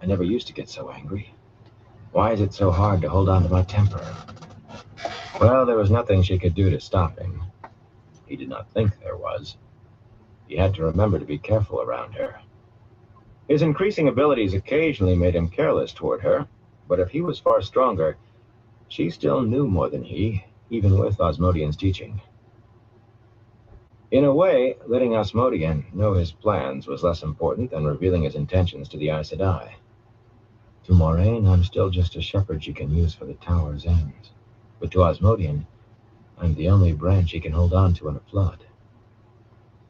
I never used to get so angry. Why is it so hard to hold on to my temper? Well, there was nothing she could do to stop him. He did not think there was. He had to remember to be careful around her. His increasing abilities occasionally made him careless toward her, but if he was far stronger, she still knew more than he, even with Osmodian's teaching. In a way, letting Osmodian know his plans was less important than revealing his intentions to the Aes Sedai. To Moraine, I'm still just a shepherd she can use for the tower's ends. But to Osmodian, I'm the only branch he can hold on to in a flood.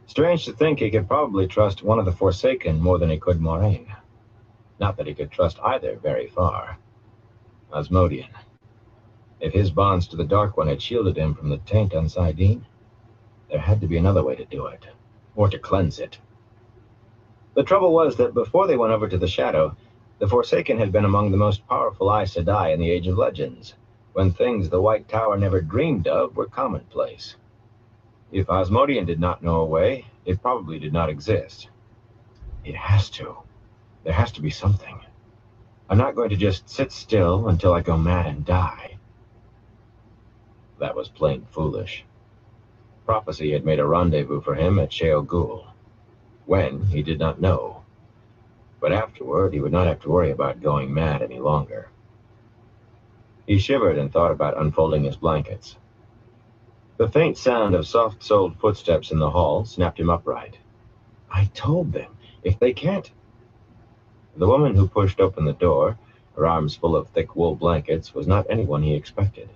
Strange to think he could probably trust one of the Forsaken more than he could Moraine. Not that he could trust either very far. Osmodian. If his bonds to the Dark One had shielded him from the taint on Saidin, there had to be another way to do it, or to cleanse it. The trouble was that before they went over to the Shadow, the Forsaken had been among the most powerful Aes Sedai in the Age of Legends, when things the White Tower never dreamed of were commonplace. If Osmodian did not know a way, it probably did not exist. It has to. There has to be something. I'm not going to just sit still until I go mad and die. That was plain foolish. Prophecy had made a rendezvous for him at Sheo Ghul. When, he did not know. But afterward, he would not have to worry about going mad any longer. He shivered and thought about unfolding his blankets. The faint sound of soft-soled footsteps in the hall snapped him upright. I told them, if they can't... The woman who pushed open the door, her arms full of thick wool blankets, was not anyone he expected.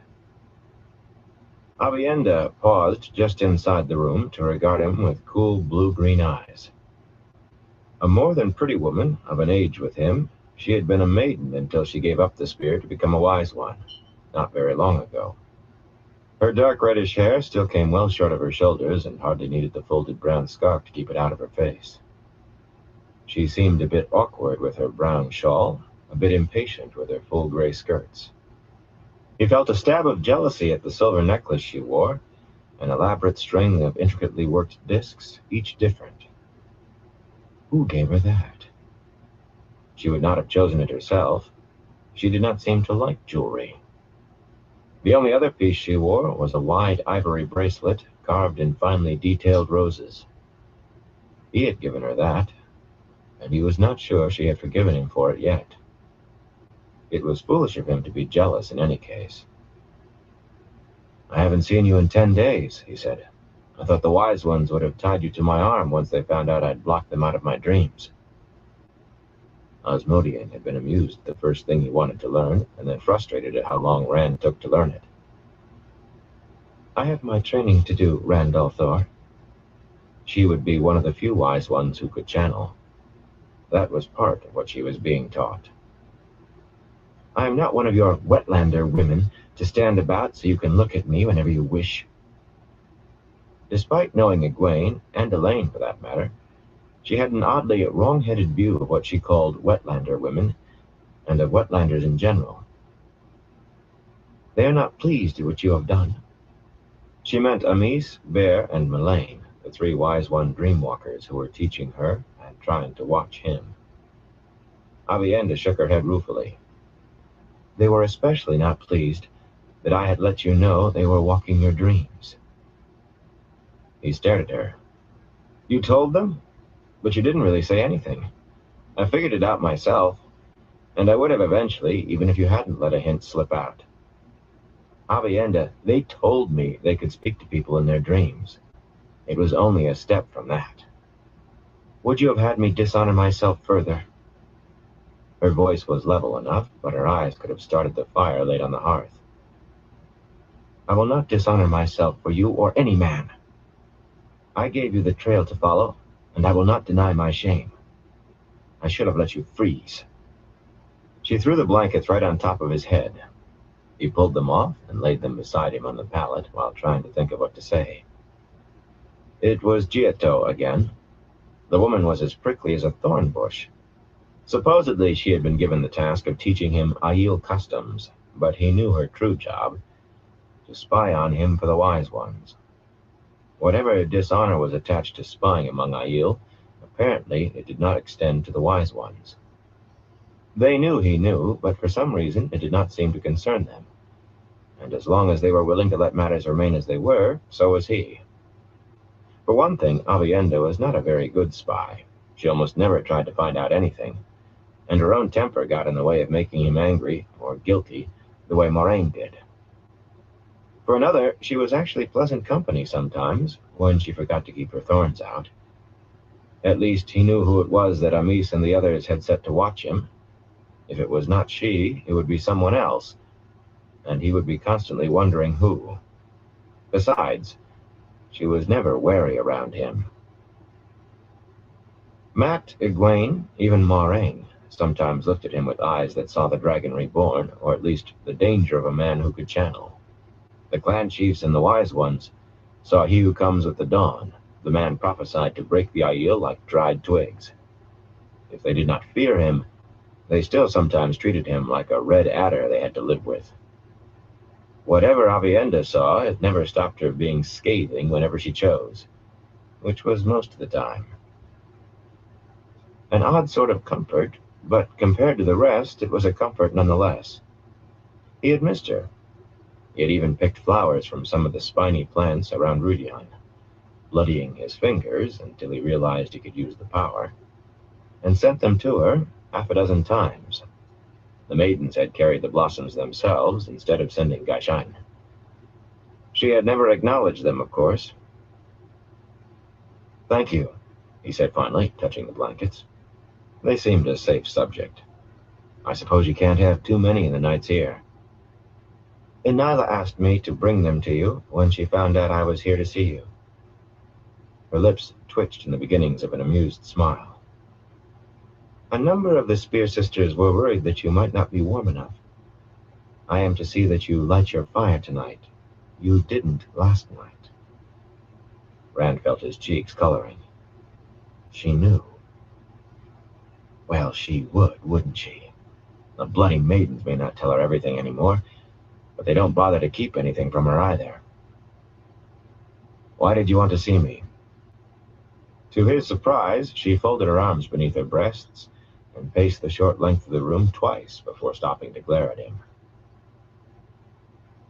Avienda paused just inside the room to regard him with cool blue-green eyes. A more than pretty woman, of an age with him, she had been a maiden until she gave up the spear to become a wise one, not very long ago. Her dark reddish hair still came well short of her shoulders and hardly needed the folded brown scarf to keep it out of her face. She seemed a bit awkward with her brown shawl, a bit impatient with her full gray skirts. He felt a stab of jealousy at the silver necklace she wore, an elaborate string of intricately worked discs, each different. Who gave her that? She would not have chosen it herself. She did not seem to like jewelry. The only other piece she wore was a wide ivory bracelet carved in finely detailed roses. He had given her that, and he was not sure she had forgiven him for it yet. It was foolish of him to be jealous in any case. I haven't seen you in 10 days, he said. I thought the wise ones would have tied you to my arm once they found out I'd blocked them out of my dreams. Osmodian had been amused at the first thing he wanted to learn, and then frustrated at how long Rand took to learn it. I have my training to do, Rand al'Thor. She would be one of the few wise ones who could channel. That was part of what she was being taught. I am not one of your wetlander women to stand about so you can look at me whenever you wish. Despite knowing Egwene, and Elaine for that matter, she had an oddly wrong-headed view of what she called wetlander women, and of wetlanders in general. They are not pleased at what you have done. She meant Amis, Bear, and Melaine, the 3 Wise One Dreamwalkers who were teaching her and trying to watch him. Avienda shook her head ruefully. They were especially not pleased that I had let you know they were walking your dreams. He stared at her. You told them? But you didn't really say anything. I figured it out myself, and I would have eventually, even if you hadn't let a hint slip out. Avienda, they told me they could speak to people in their dreams. It was only a step from that. Would you have had me dishonor myself further? Her voice was level enough, but her eyes could have started the fire laid on the hearth. I will not dishonor myself for you or any man. I gave you the trail to follow, and I will not deny my shame. I should have let you freeze. She threw the blankets right on top of his head. He pulled them off and laid them beside him on the pallet while trying to think of what to say. It was Giotto again. The woman was as prickly as a thorn bush. Supposedly she had been given the task of teaching him Aiel customs, but he knew her true job, to spy on him for the wise ones. Whatever dishonor was attached to spying among Aiel, apparently it did not extend to the wise ones. They knew he knew, but for some reason it did not seem to concern them. And as long as they were willing to let matters remain as they were, so was he. For one thing, Avienda was not a very good spy. She almost never tried to find out anything, and her own temper got in the way of making him angry, or guilty, the way Moraine did. For another, she was actually pleasant company sometimes, when she forgot to keep her thorns out. At least he knew who it was that Amis and the others had set to watch him. If it was not she, it would be someone else, and he would be constantly wondering who. Besides, she was never wary around him. Matt, Egwene, even Moraine, sometimes looked at him with eyes that saw the dragon reborn, or at least the danger of a man who could channel. The clan chiefs and the wise ones saw he who comes with the dawn, the man prophesied to break the Aiel like dried twigs. If they did not fear him, they still sometimes treated him like a red adder they had to live with. Whatever Avienda saw, it never stopped her being scathing whenever she chose, which was most of the time. An odd sort of comfort, but compared to the rest, it was a comfort nonetheless. He had missed her. He had even picked flowers from some of the spiny plants around Rudion, bloodying his fingers until he realized he could use the power, and sent them to her half a dozen times. The maidens had carried the blossoms themselves instead of sending Gaishan. She had never acknowledged them, of course. "Thank you," he said finally, touching the blankets. They seemed a safe subject. "I suppose you can't have too many in the nights here." "Inila asked me to bring them to you when she found out I was here to see you." Her lips twitched in the beginnings of an amused smile. "A number of the Spear Sisters were worried that you might not be warm enough. I am to see that you light your fire tonight. You didn't last night." Rand felt his cheeks coloring. She knew. Well, she would, wouldn't she? The bloody maidens may not tell her everything anymore, but they don't bother to keep anything from her either. "Why did you want to see me?" To his surprise, she folded her arms beneath her breasts and paced the short length of the room twice before stopping to glare at him.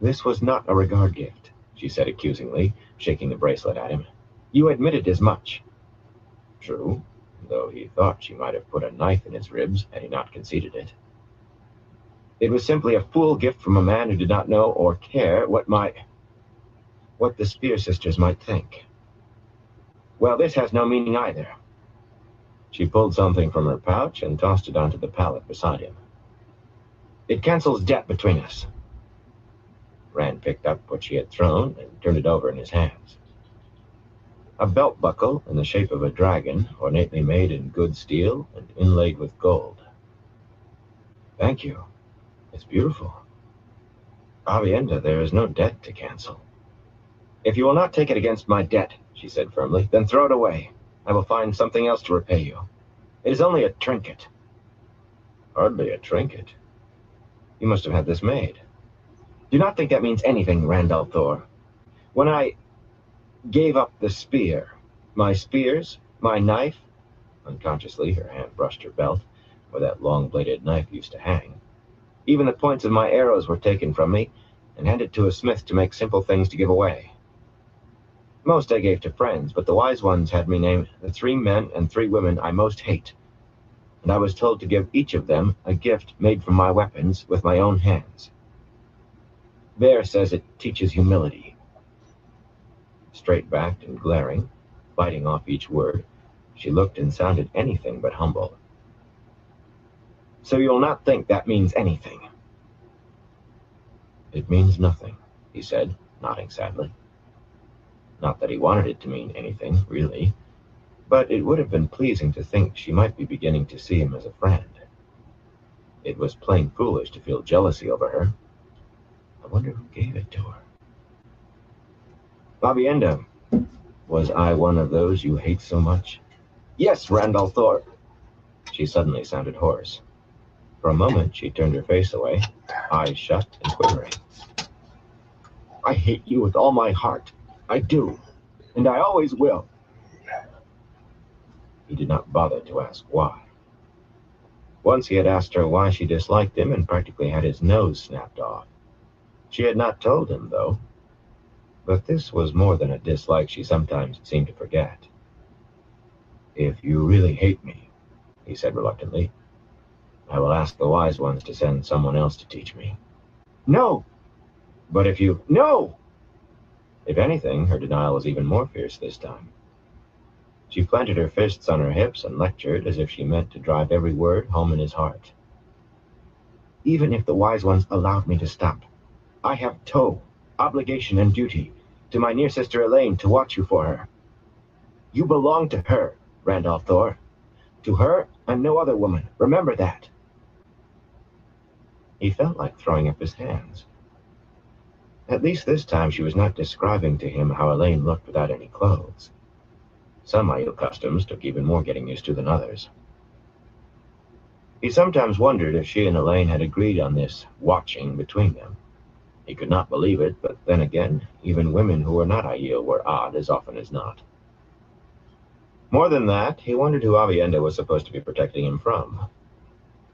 "This was not a regard gift," she said accusingly, shaking the bracelet at him. "You admitted as much." True, though he thought she might have put a knife in his ribs had he not conceded it. "It was simply a fool gift from a man who did not know or care what the Spear Sisters might think." "Well, this has no meaning either." She pulled something from her pouch and tossed it onto the pallet beside him. "It cancels debt between us." Rand picked up what she had thrown and turned it over in his hands. A belt buckle in the shape of a dragon, ornately made in good steel and inlaid with gold. "Thank you. It's beautiful." "Avienda, there is no debt to cancel." "If you will not take it against my debt," she said firmly, "then throw it away. I will find something else to repay you. It is only a trinket." "Hardly a trinket. You must have had this made." "Do not think that means anything, Randall Thor. When I gave up the spear, my spears, my knife," unconsciously her hand brushed her belt, where that long-bladed knife used to hang, "even the points of my arrows were taken from me and handed to a smith to make simple things to give away. Most I gave to friends, but the wise ones had me name the 3 men and 3 women I most hate, and I was told to give each of them a gift made from my weapons with my own hands. Bear says it teaches humility." Straight-backed and glaring, biting off each word, she looked and sounded anything but humble. "So you'll not think that means anything." "It means nothing," he said, nodding sadly. Not that he wanted it to mean anything, really, but it would have been pleasing to think she might be beginning to see him as a friend. It was plain foolish to feel jealousy over her. I wonder who gave it to her. "Avienda, was I one of those you hate so much?" "Yes, Randall Thor." She suddenly sounded hoarse. For a moment she turned her face away, eyes shut and quivering. "I hate you with all my heart. I do. And I always will." He did not bother to ask why. Once he had asked her why she disliked him and practically had his nose snapped off. She had not told him, though. But this was more than a dislike she sometimes seemed to forget. "If you really hate me," he said reluctantly, "I will ask the wise ones to send someone else to teach me." "No!" "But if you—" "No!" If anything, her denial was even more fierce this time. She planted her fists on her hips and lectured as if she meant to drive every word home in his heart. "Even if the wise ones allowed me to stop, I have obligation and duty, to my near sister Elaine to watch you for her. You belong to her, Randolph Thor. To her and no other woman. Remember that." He felt like throwing up his hands. At least this time she was not describing to him how Elaine looked without any clothes. Some Aiel customs took even more getting used to than others. He sometimes wondered if she and Elaine had agreed on this watching between them. He could not believe it, but then again, even women who were not Aiel were odd as often as not. More than that, he wondered who Aviendha was supposed to be protecting him from.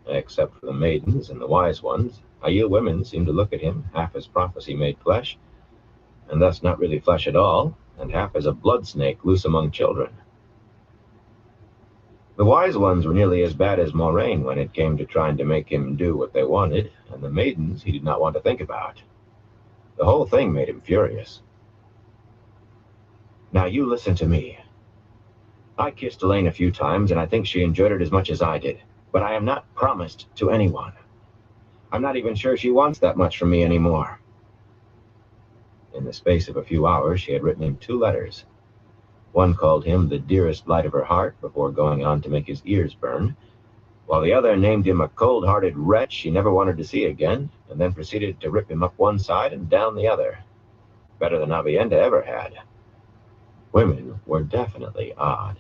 Except for the maidens and the wise ones, Aiel women seemed to look at him half as prophecy made flesh, and thus not really flesh at all, and half as a blood snake loose among children. The wise ones were nearly as bad as Moraine when it came to trying to make him do what they wanted, and the maidens he did not want to think about. The whole thing made him furious. "Now you listen to me. I kissed Elaine a few times, and I think she enjoyed it as much as I did, but I am not promised to anyone. I'm not even sure she wants that much from me anymore." In the space of a few hours, she had written him 2 letters. One called him the dearest light of her heart before going on to make his ears burn, while the other named him a cold-hearted wretch she never wanted to see again, and then proceeded to rip him up one side and down the other. Better than Aviendha ever had. Women were definitely odd.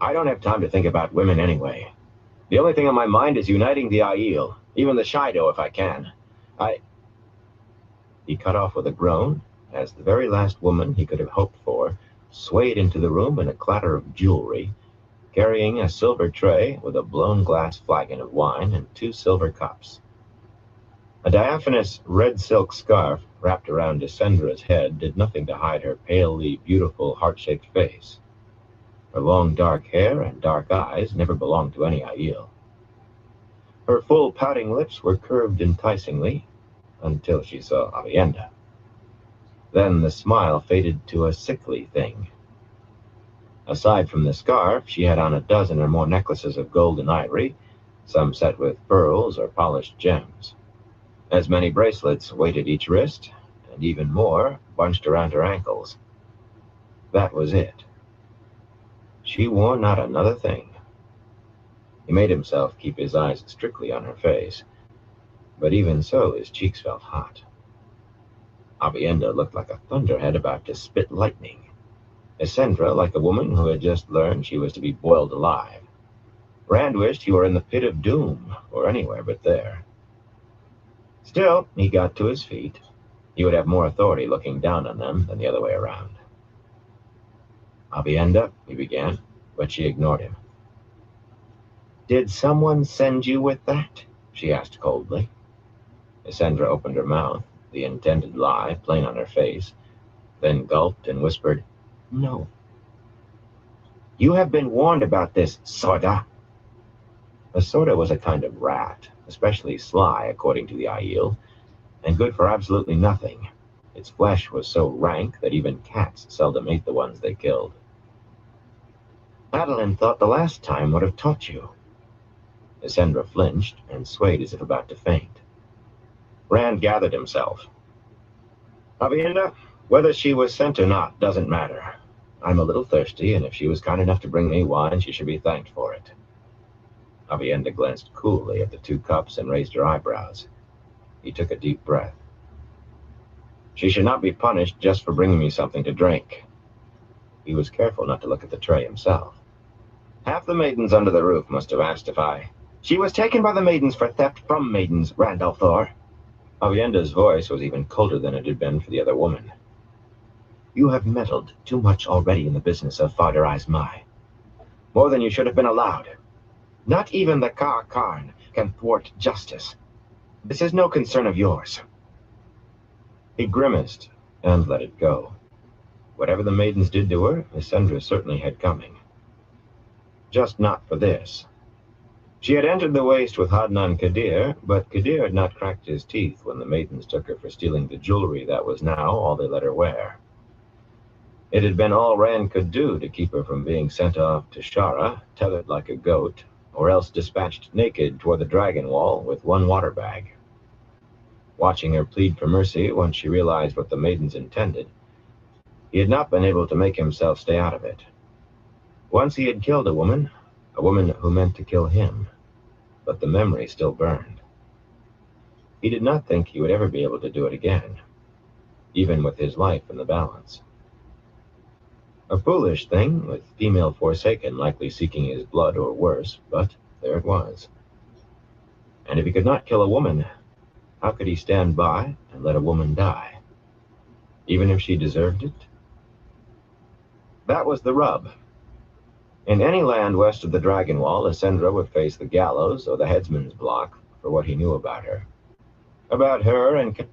"I don't have time to think about women anyway. The only thing on my mind is uniting the Aiel, even the Shido if I can. He cut off with a groan, as the very last woman he could have hoped for swayed into the room in a clatter of jewelry, carrying a silver tray with a blown glass flagon of wine and 2 silver cups. A diaphanous red silk scarf wrapped around Descendra's head did nothing to hide her palely beautiful heart-shaped face. Her long dark hair and dark eyes never belonged to any Aiel. Her full pouting lips were curved enticingly, until she saw Aviendha. Then the smile faded to a sickly thing. Aside from the scarf, she had on a dozen or more necklaces of gold and ivory, some set with pearls or polished gems. As many bracelets weighted each wrist, and even more bunched around her ankles. That was it. She wore not another thing. He made himself keep his eyes strictly on her face, but even so his cheeks felt hot. Aviendha looked like a thunderhead about to spit lightning. Descendra like a woman who had just learned she was to be boiled alive. Rand wished he were in the pit of doom, or anywhere but there. Still, he got to his feet. He would have more authority looking down on them than the other way around. "Aviendha," he began, but she ignored him. "Did someone send you with that?" she asked coldly. Descendra opened her mouth, the intended lie plain on her face, then gulped and whispered, "No." "You have been warned about this, Sorda." A Sorda was a kind of rat, especially sly, according to the Aiel, and good for absolutely nothing. Its flesh was so rank that even cats seldom ate the ones they killed. "Adeline thought the last time would have taught you." Descendra flinched and swayed as if about to faint. Rand gathered himself. "Aviendha, whether she was sent or not doesn't matter. I'm a little thirsty, and if she was kind enough to bring me wine, she should be thanked for it." Aviendha glanced coolly at the 2 cups and raised her eyebrows. He took a deep breath. "She should not be punished just for bringing me something to drink." He was careful not to look at the tray himself. "Half the maidens under the roof must have asked if I—" "She was taken by the maidens for theft from maidens, Randolph Thor." Aviendha's voice was even colder than it had been for the other woman. "You have meddled too much already in the business of Father Izmai. More than you should have been allowed. Not even the Ka Karn can thwart justice. This is no concern of yours. He grimaced and let it go. Whatever the maidens did to her, Lysandra certainly had coming. Just not for this. She had entered the waste with Hadnan Kadir, but Kadir had not cracked his teeth when the maidens took her for stealing the jewelry that was now all they let her wear. It had been all Rand could do to keep her from being sent off to Shara, tethered like a goat, or else dispatched naked toward the dragon wall with one water bag. Watching her plead for mercy once she realized what the maidens intended, he had not been able to make himself stay out of it. Once he had killed a woman who meant to kill him, but the memory still burned. He did not think he would ever be able to do it again, even with his life in the balance. A foolish thing, with female Forsaken likely seeking his blood or worse, but there it was. And if he could not kill a woman, how could he stand by and let a woman die, even if she deserved it? That was the rub. In any land west of the Dragon Wall, Lysandra would face the gallows or the headsman's block for what he knew about her. About her and...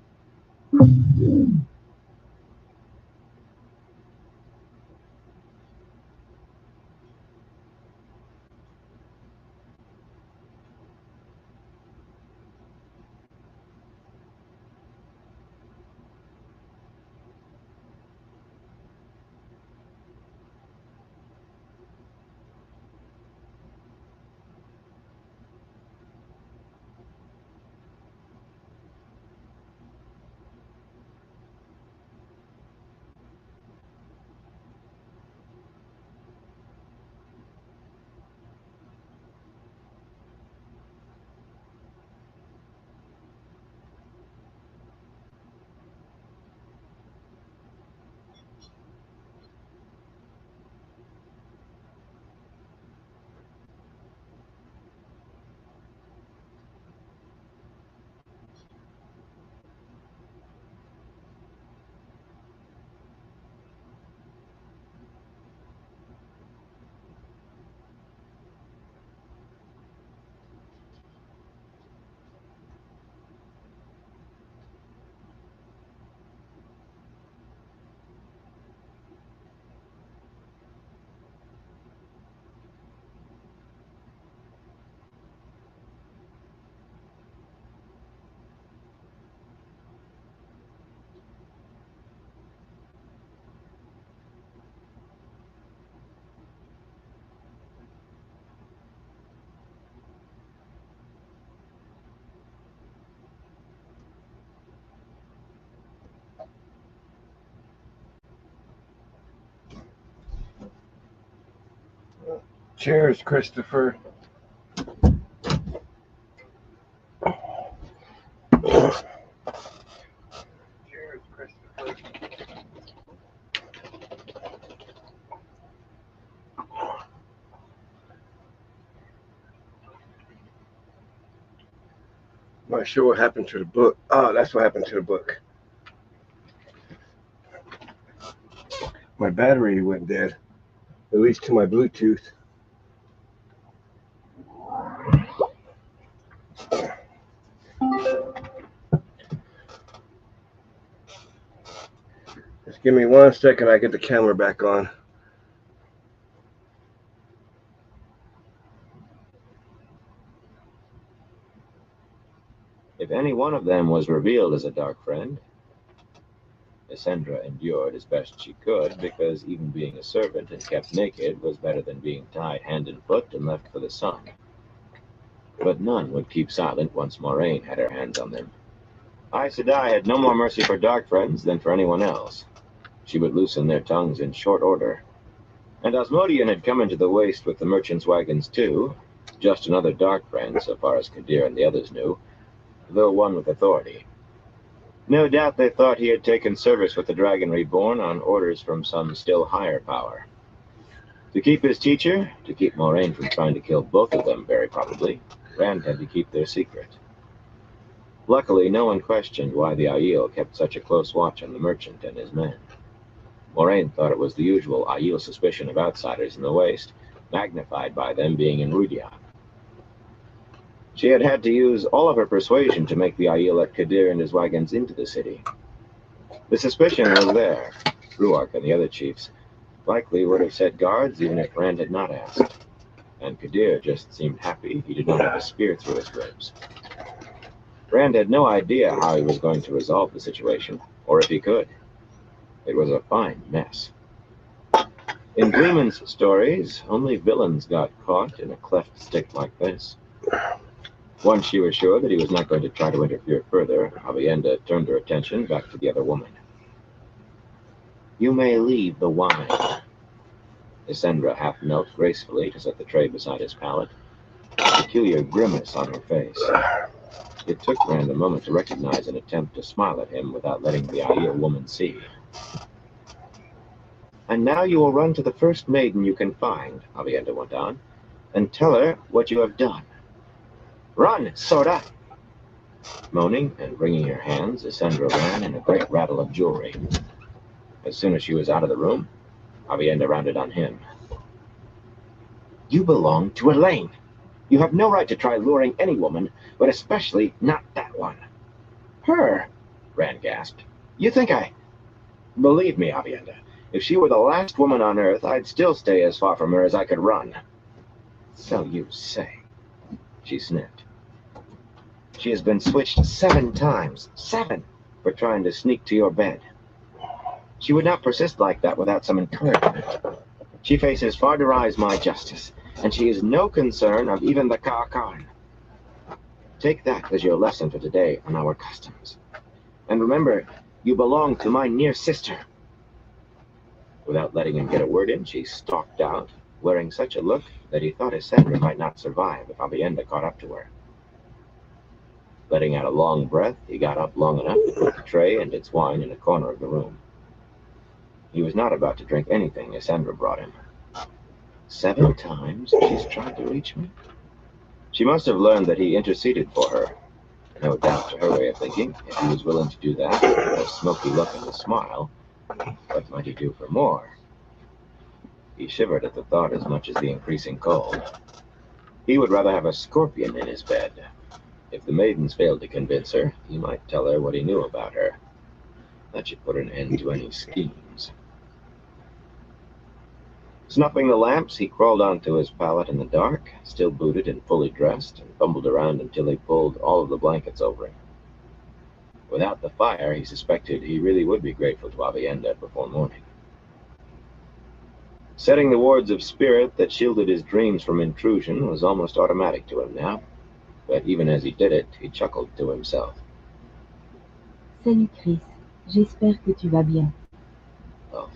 Cheers, Christopher. Cheers, Christopher. I'm not sure what happened to the book. Oh, that's what happened to the book. My battery went dead, at least to my Bluetooth. Just give me 1 second, I get the camera back on. If any one of them was revealed as a dark friend, Lysandra endured as best she could, because even being a servant and kept naked was better than being tied hand and foot and left for the sun. But none would keep silent once Moraine had her hands on them. Aes Sedai had no more mercy for dark friends than for anyone else. She would loosen their tongues in short order. And Osmodian had come into the waste with the merchants' wagons too, just another dark friend so far as Kadir and the others knew, though one with authority. No doubt they thought he had taken service with the Dragon Reborn on orders from some still higher power. To keep his teacher, to keep Moraine from trying to kill both of them, very probably, Rand had to keep their secret. Luckily, no one questioned why the Aiel kept such a close watch on the merchant and his men. Moraine thought it was the usual Aiel suspicion of outsiders in the waste, magnified by them being in Rudia. She had had to use all of her persuasion to make the Aiel let Kadir and his wagons into the city. The suspicion was there. Ruark and the other chiefs likely would have set guards even if Rand had not asked. And Kadir just seemed happy he did not have a spear through his ribs. Rand had no idea how he was going to resolve the situation, or if he could. It was a fine mess. In Gleeman's stories, only villains got caught in a cleft stick like this. Once she was sure that he was not going to try to interfere further, Avienda turned her attention back to the other woman. "You may leave the wine." Isendra half knelt gracefully to set the tray beside his palate, a peculiar grimace on her face. It took Rand a moment to recognize an attempt to smile at him without letting the Aiel woman see. "And now you will run to the first maiden you can find," Avienda went on, "and tell her what you have done. Run, Sora!" Moaning and wringing her hands, Isendra ran in a great rattle of jewelry. As soon as she was out of the room, Avienda rounded on him. "You belong to Elaine. You have no right to try luring any woman, but especially not that one." "Her?" Rand gasped. "You think I—" "Believe me, Avienda, if she were the last woman on Earth, I'd still stay as far from her as I could run." "So you say," she sniffed. "She has been switched 7 times, 7, for trying to sneak to your bed. She would not persist like that without some encouragement. She faces far to rise my justice, and she is no concern of even the Ka'akarn. Take that as your lesson for today on our customs. And remember, you belong to my near sister." Without letting him get a word in, she stalked out, wearing such a look that he thought Isendra might not survive if Avienda caught up to her. Letting out a long breath, he got up long enough to put the tray and its wine in a corner of the room. He was not about to drink anything Isendra brought him. 7 times she's tried to reach me? She must have learned that he interceded for her. No doubt, to her way of thinking, if he was willing to do that, with a smoky look and a smile, what might he do for more? He shivered at the thought as much as the increasing cold. He would rather have a scorpion in his bed. If the maidens failed to convince her, he might tell her what he knew about her. That should put an end to any schemes. Snuffing the lamps, he crawled onto his pallet in the dark, still booted and fully dressed, and fumbled around until he pulled all of the blankets over him. Without the fire, he suspected he really would be grateful to Avienda before morning. Setting the wards of spirit that shielded his dreams from intrusion was almost automatic to him now, but even as he did it, he chuckled to himself. "Salut Chris, j'espère que tu vas bien." Oh.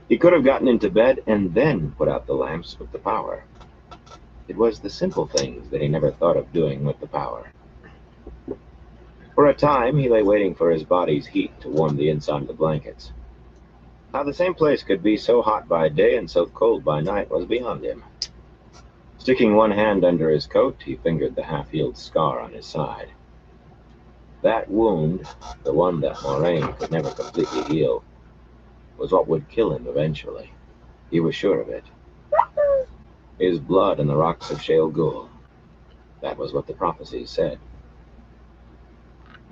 He could have gotten into bed and then put out the lamps with the power. It was the simple things that he never thought of doing with the power. For a time, he lay waiting for his body's heat to warm the inside of the blankets. How the same place could be so hot by day and so cold by night was beyond him. Sticking one hand under his coat, he fingered the half-healed scar on his side. That wound, the one that Moraine could never completely heal, was what would kill him eventually. He was sure of it. His blood in the rocks of Shale Ghul. That was what the prophecies said.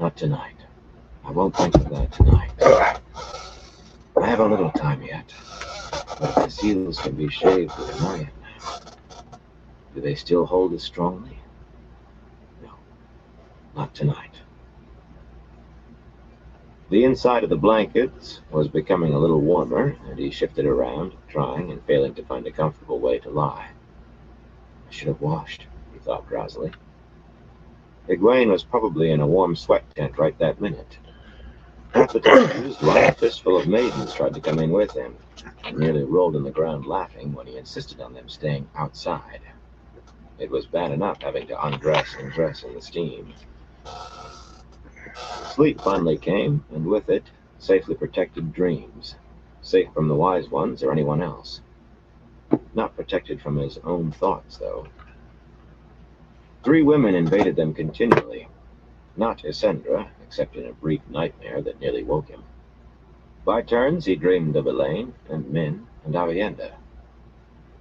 Not tonight. I won't think of that tonight. I have a little time yet. But if the seals can be shaved with an iron, do they still hold as strongly? No, not tonight. The inside of the blankets was becoming a little warmer, and he shifted around, trying and failing to find a comfortable way to lie. I should have washed, he thought drowsily. Egwene was probably in a warm sweat tent right that minute. Half the time, his long fistful of maidens tried to come in with him, and nearly rolled on the ground laughing when he insisted on them staying outside. It was bad enough having to undress and dress in the steam. Sleep finally came, and with it, safely protected dreams. Safe from the wise ones or anyone else. Not protected from his own thoughts, though. 3 women invaded them continually. Not Isendra, except in a brief nightmare that nearly woke him. By turns, he dreamed of Elaine, and Min, and Avienda.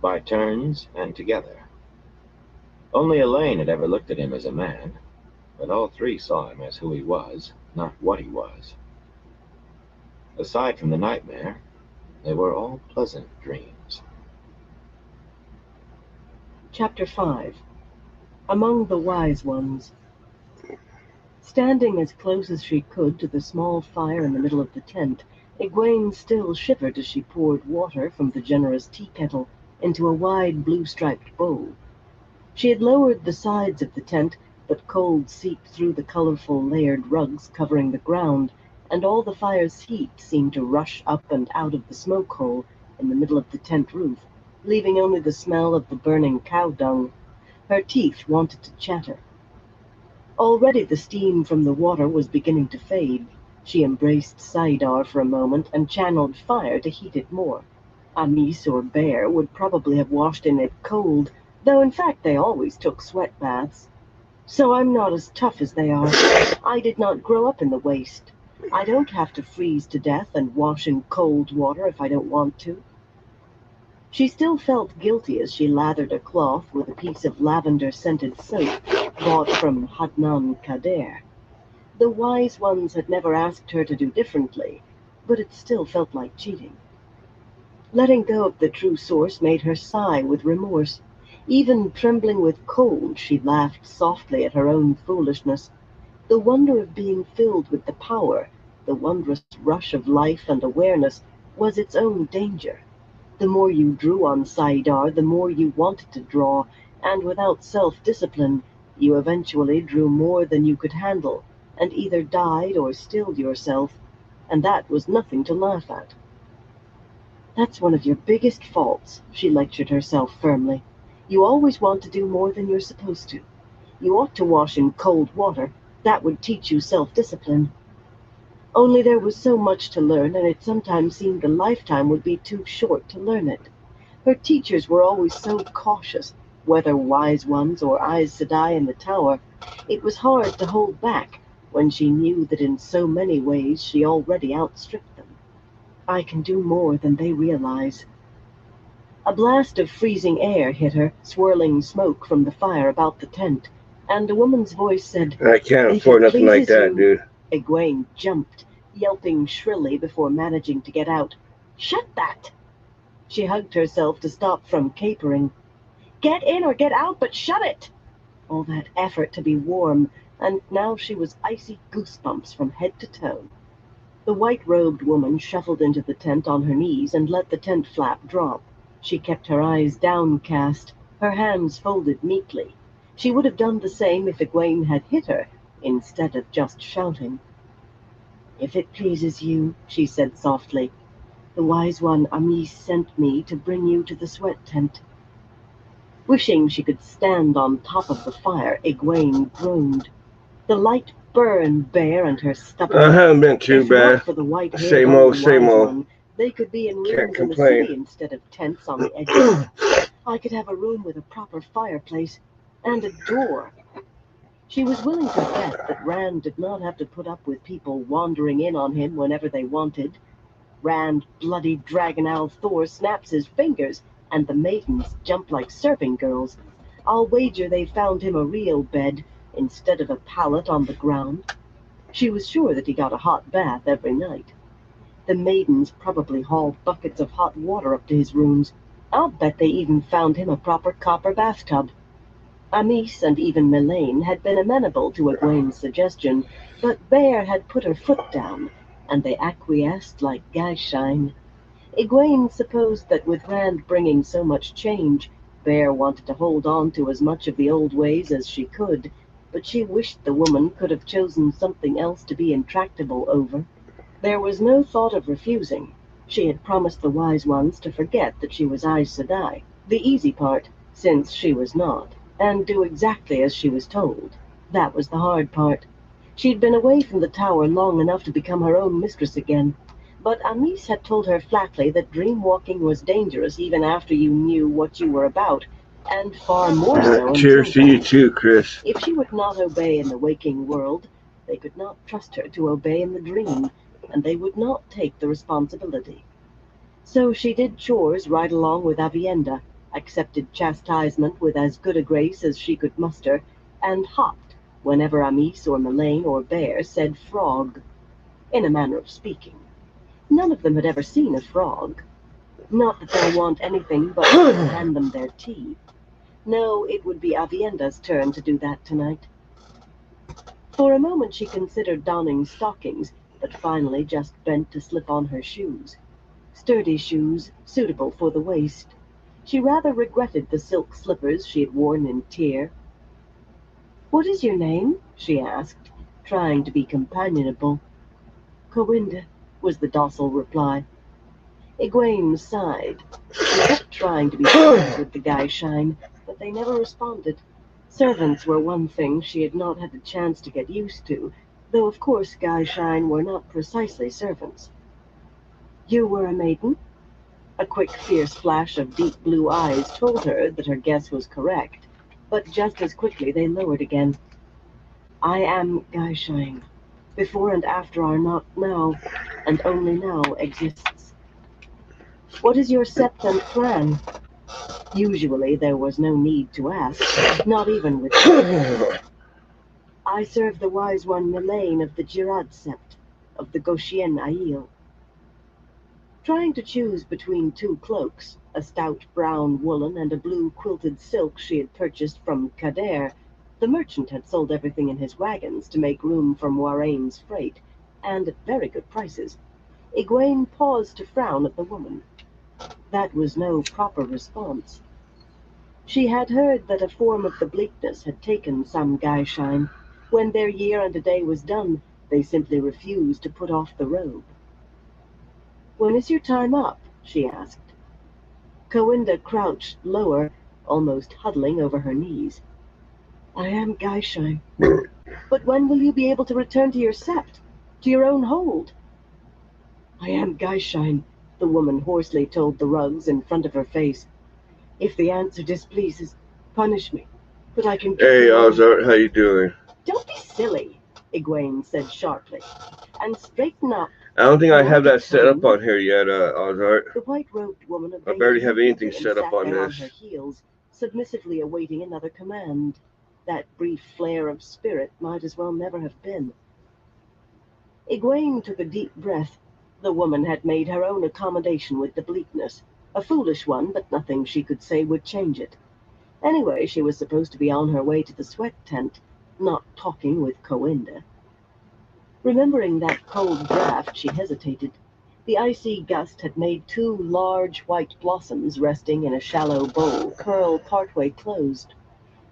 By turns, and together. Only Elaine had ever looked at him as a man, but all three saw him as who he was, not what he was. Aside from the nightmare, they were all pleasant dreams. Chapter 5. Among the Wise Ones. Standing as close as she could to the small fire in the middle of the tent, Egwene still shivered as she poured water from the generous tea kettle into a wide blue-striped bowl. She had lowered the sides of the tent, but cold seeped through the colorful layered rugs covering the ground, and all the fire's heat seemed to rush up and out of the smoke hole in the middle of the tent roof, leaving only the smell of the burning cow dung. Her teeth wanted to chatter. Already the steam from the water was beginning to fade. She embraced Saidar for a moment and channeled fire to heat it more. Amis or Bear would probably have washed in it cold, though in fact they always took sweat baths. So I'm not as tough as they are. I did not grow up in the waste. I don't have to freeze to death and wash in cold water if I don't want to. She still felt guilty as she lathered a cloth with a piece of lavender-scented soap bought from Hadnan Kader. The Wise Ones had never asked her to do differently, but it still felt like cheating. Letting go of the true source made her sigh with remorse. Even trembling with cold, she laughed softly at her own foolishness. The wonder of being filled with the power, the wondrous rush of life and awareness, was its own danger. The more you drew on Saidar, the more you wanted to draw, and without self-discipline, you eventually drew more than you could handle, and either died or stilled yourself, and that was nothing to laugh at. That's one of your biggest faults, she lectured herself firmly. You always want to do more than you're supposed to. You ought to wash in cold water. That would teach you self-discipline. Only there was so much to learn, and it sometimes seemed a lifetime would be too short to learn it. Her teachers were always so cautious, whether Wise Ones or Aes Sedai in the tower. It was hard to hold back when she knew that in so many ways she already outstripped them. I can do more than they realize. A blast of freezing air hit her, swirling smoke from the fire about the tent, and a woman's voice said, I can't "If afford it nothing like pleases that, you." dude. Egwene jumped, yelping shrilly before managing to get out, "Shut that!" She hugged herself to stop from capering. "Get in or get out, but shut it!" All that effort to be warm, and now she was icy goosebumps from head to toe. The white-robed woman shuffled into the tent on her knees and let the tent flap drop. She kept her eyes downcast, her hands folded neatly. She would have done the same if Egwene had hit her, instead of just shouting. "If it pleases you," she said softly, "the Wise One Amis sent me to bring you to the sweat tent." Wishing she could stand on top of the fire, Egwene groaned. "The light burn, Bear, and her I stubborn. haven't been too If not bad. for the white-haired Same only old, same Wise old. One, they could be in Can't rooms in the complain. city instead of tents on the edges. I could have a room with a proper fireplace and a door." She was willing to bet that Rand did not have to put up with people wandering in on him whenever they wanted. Rand bloody Dragon Owl Thor snaps his fingers, and the maidens jump like serving girls. I'll wager they found him a real bed instead of a pallet on the ground. She was sure that he got a hot bath every night. The maidens probably hauled buckets of hot water up to his rooms. I'll bet they even found him a proper copper bathtub. Amis and even Melaine had been amenable to Egwene's suggestion, but Bear had put her foot down, and they acquiesced like Gashine. Egwene supposed that with Rand bringing so much change, Bear wanted to hold on to as much of the old ways as she could, but she wished the woman could have chosen something else to be intractable over. There was no thought of refusing. She had promised the Wise Ones to forget that she was Aes Sedai, the easy part, since she was not, and do exactly as she was told. That was the hard part. She'd been away from the tower long enough to become her own mistress again, but Amis had told her flatly that dream-walking was dangerous even after you knew what you were about, and far more so Cheers to until you that. too, Chris. If she would not obey in the waking world, they could not trust her to obey in the dream, and they would not take the responsibility. So she did chores right along with Avienda, accepted chastisement with as good a grace as she could muster, and hopped whenever Amis or Melaine or Bear said frog, in a manner of speaking. None of them had ever seen a frog. Not that they'll want anything but to hand them their tea. No, it would be Avienda's turn to do that tonight. For a moment she considered donning stockings, but finally just bent to slip on her shoes. Sturdy shoes, suitable for the waist. She rather regretted the silk slippers she had worn in Tyr. "What is your name?" she asked, trying to be companionable. "Cowinda," was the docile reply. Egwene sighed. She kept trying to be friends with the Gaishine, but they never responded. Servants were one thing she had not had the chance to get used to, though of course Gaishine were not precisely servants. "You were a maiden?" A quick, fierce flash of deep blue eyes told her that her guess was correct, but just as quickly they lowered again. "I am Gaishine. Before and after are not now, and only now exists." "What is your sept and clan?" Usually there was no need to ask, not even with "I serve the wise one Melaine of the Girard sept, of the Gauchien Aiel." Trying to choose between two cloaks, a stout brown woolen and a blue quilted silk she had purchased from Kader, the merchant had sold everything in his wagons to make room for Moiraine's freight, and at very good prices. Egwene paused to frown at the woman. That was no proper response. She had heard that a form of the bleakness had taken some Gaishine. When their year and a day was done, they simply refused to put off the robe. "When is your time up?" she asked. Cowinda crouched lower, almost huddling over her knees. "I am Gaishine. But when will you be able to return to your sept, to your own hold?" "I am Gaishine," the woman hoarsely told the rugs in front of her face. "If the answer displeases, punish me, but I can keep Hey, along." Ozart, how you doing? "Don't be silly," Egwene said sharply, "and straighten up." I don't think I have Commander that set up Cowinda. on here yet, Ozart. The white-robed woman I obeyed barely have anything immediately and set up sat on there on this. her heels, submissively awaiting another command. That brief flare of spirit might as well never have been. Egwene took a deep breath. The woman had made her own accommodation with the bleakness. A foolish one, but nothing she could say would change it. Anyway, she was supposed to be on her way to the sweat tent, not talking with Cowinda. Remembering that cold draft, she hesitated. The icy gust had made two large white blossoms resting in a shallow bowl curl partway closed.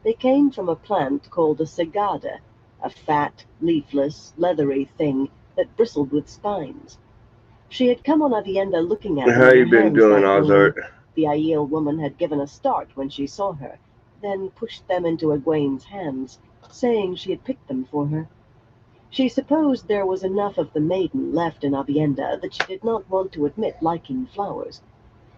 They came from a plant called a sagada, a fat, leafless, leathery thing that bristled with spines. She had come on Avienda looking at them How in you her been hands doing, that Ozart? morning. The Aiel woman had given a start when she saw her, then pushed them into Egwene's hands, saying she had picked them for her. She supposed there was enough of the maiden left in Avienda that she did not want to admit liking flowers.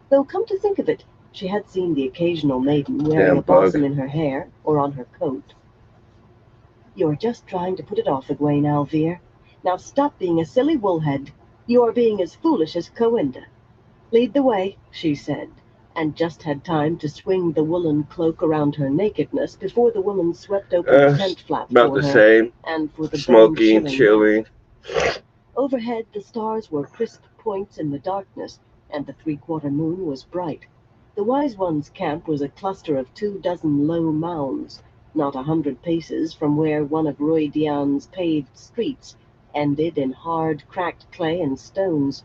Though, come to think of it, she had seen the occasional maiden wearing Damn a blossom bug. in her hair or on her coat. "You're just trying to put it off, Egwene Alvier. Now stop being a silly woolhead. You are being as foolish as Cowinda." "Lead the way," she said, and just had time to swing the woolen cloak around her nakedness before the woman swept open the tent flap About for the her, same. and for the Smoky and bone-chilling chilly. night. Overhead, the stars were crisp points in the darkness, and the three-quarter moon was bright. The Wise One's camp was a cluster of 24 low mounds, not 100 paces from where one of Roy Dian's paved streets ended in hard, cracked clay and stones.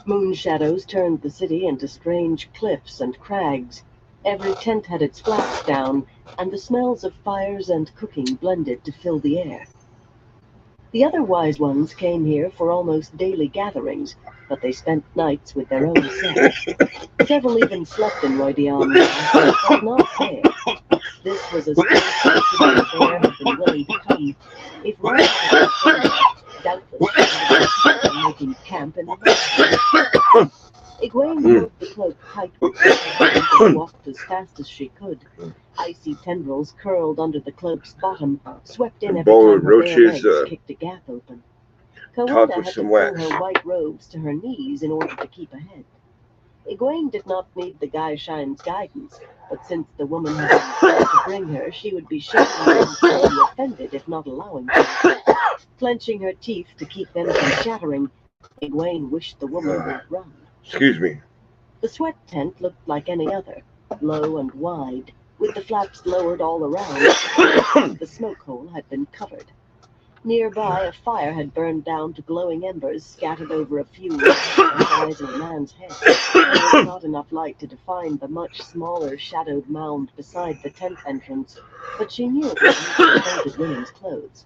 Moon shadows turned the city into strange cliffs and crags. Every tent had its flaps down, and the smells of fires and cooking blended to fill the air. The other Wise Ones came here for almost daily gatherings, but they spent nights with their own set. Several even slept in Roydian's house, but not there. This was as close to the city as Bear had been willing to come. If Roy had been there, doubtless she would have been making camp in the night. Egwene held the cloak tight with both hands and walked as fast as she could. Icy tendrils curled under the cloak's bottom, swept in every Bowl time of her bare roaches, legs kicked a gap open. topped Cowinda with had to some pull wax. her white robes to her knees in order to keep ahead. Egwene did not need the Gaishine's guidance, but since the woman had been sent to bring her, she would be shaken and probably offended if not allowing to. Clenching her teeth to keep them from chattering, Egwene wished the woman would run. Excuse me. The sweat tent looked like any other, low and wide, with the flaps lowered all around. The smoke hole had been covered. Nearby, a fire had burned down to glowing embers scattered over a few the size of a man's head. There was not enough light to define the much smaller shadowed mound beside the tent entrance, but she knew it was folded women's clothes.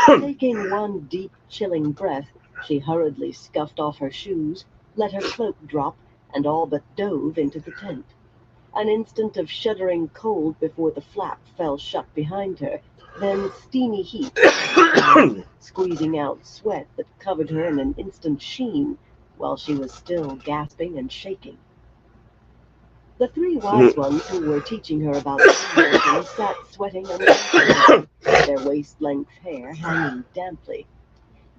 Taking one deep, chilling breath, she hurriedly scuffed off her shoes, let her cloak drop, and all but dove into the tent. An instant of shuddering cold before the flap fell shut behind her, then steamy heat, squeezing out sweat that covered her in an instant sheen while she was still gasping and shaking. The three wise ones who were teaching her about the sat sweating uncomfortably, their waist-length hair hanging damply.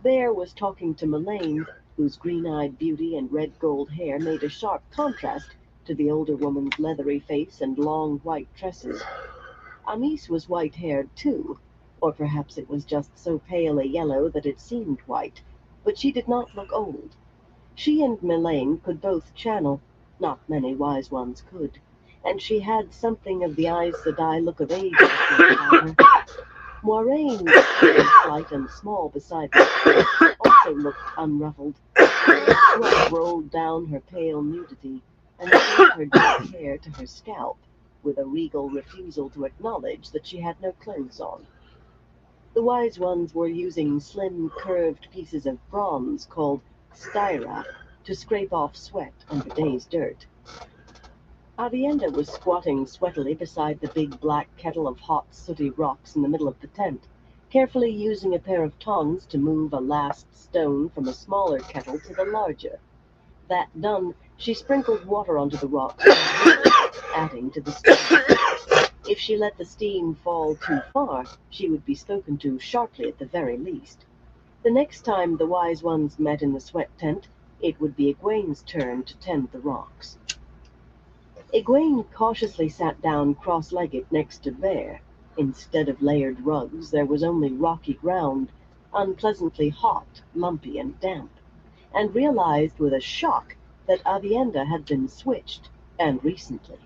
Bear was talking to Melaine, whose green-eyed beauty and red gold hair made a sharp contrast to the older woman's leathery face and long white tresses. Amis was white-haired too, or perhaps it was just so pale a yellow that it seemed white, but she did not look old. She and Melaine could both channel, not many wise ones could, and she had something of the Aes Sedai look of age about her. Moiraine, slight and small beside her, also looked unruffled. Sweat rolled down her pale nudity and pulled her dark hair to her scalp, with a regal refusal to acknowledge that she had no clothes on. The wise ones were using slim, curved pieces of bronze called styra to scrape off sweat and the day's dirt. Avienda was squatting sweatily beside the big black kettle of hot, sooty rocks in the middle of the tent, carefully using a pair of tongs to move a last stone from a smaller kettle to the larger. That done, she sprinkled water onto the rocks, adding to the steam. If she let the steam fall too far, she would be spoken to sharply at the very least. The next time the wise ones met in the sweat tent, it would be Egwene's turn to tend the rocks. Egwene cautiously sat down cross-legged next to Bear. Instead of layered rugs, there was only rocky ground, unpleasantly hot, lumpy, and damp, and realized with a shock that Avienda had been switched, and recently.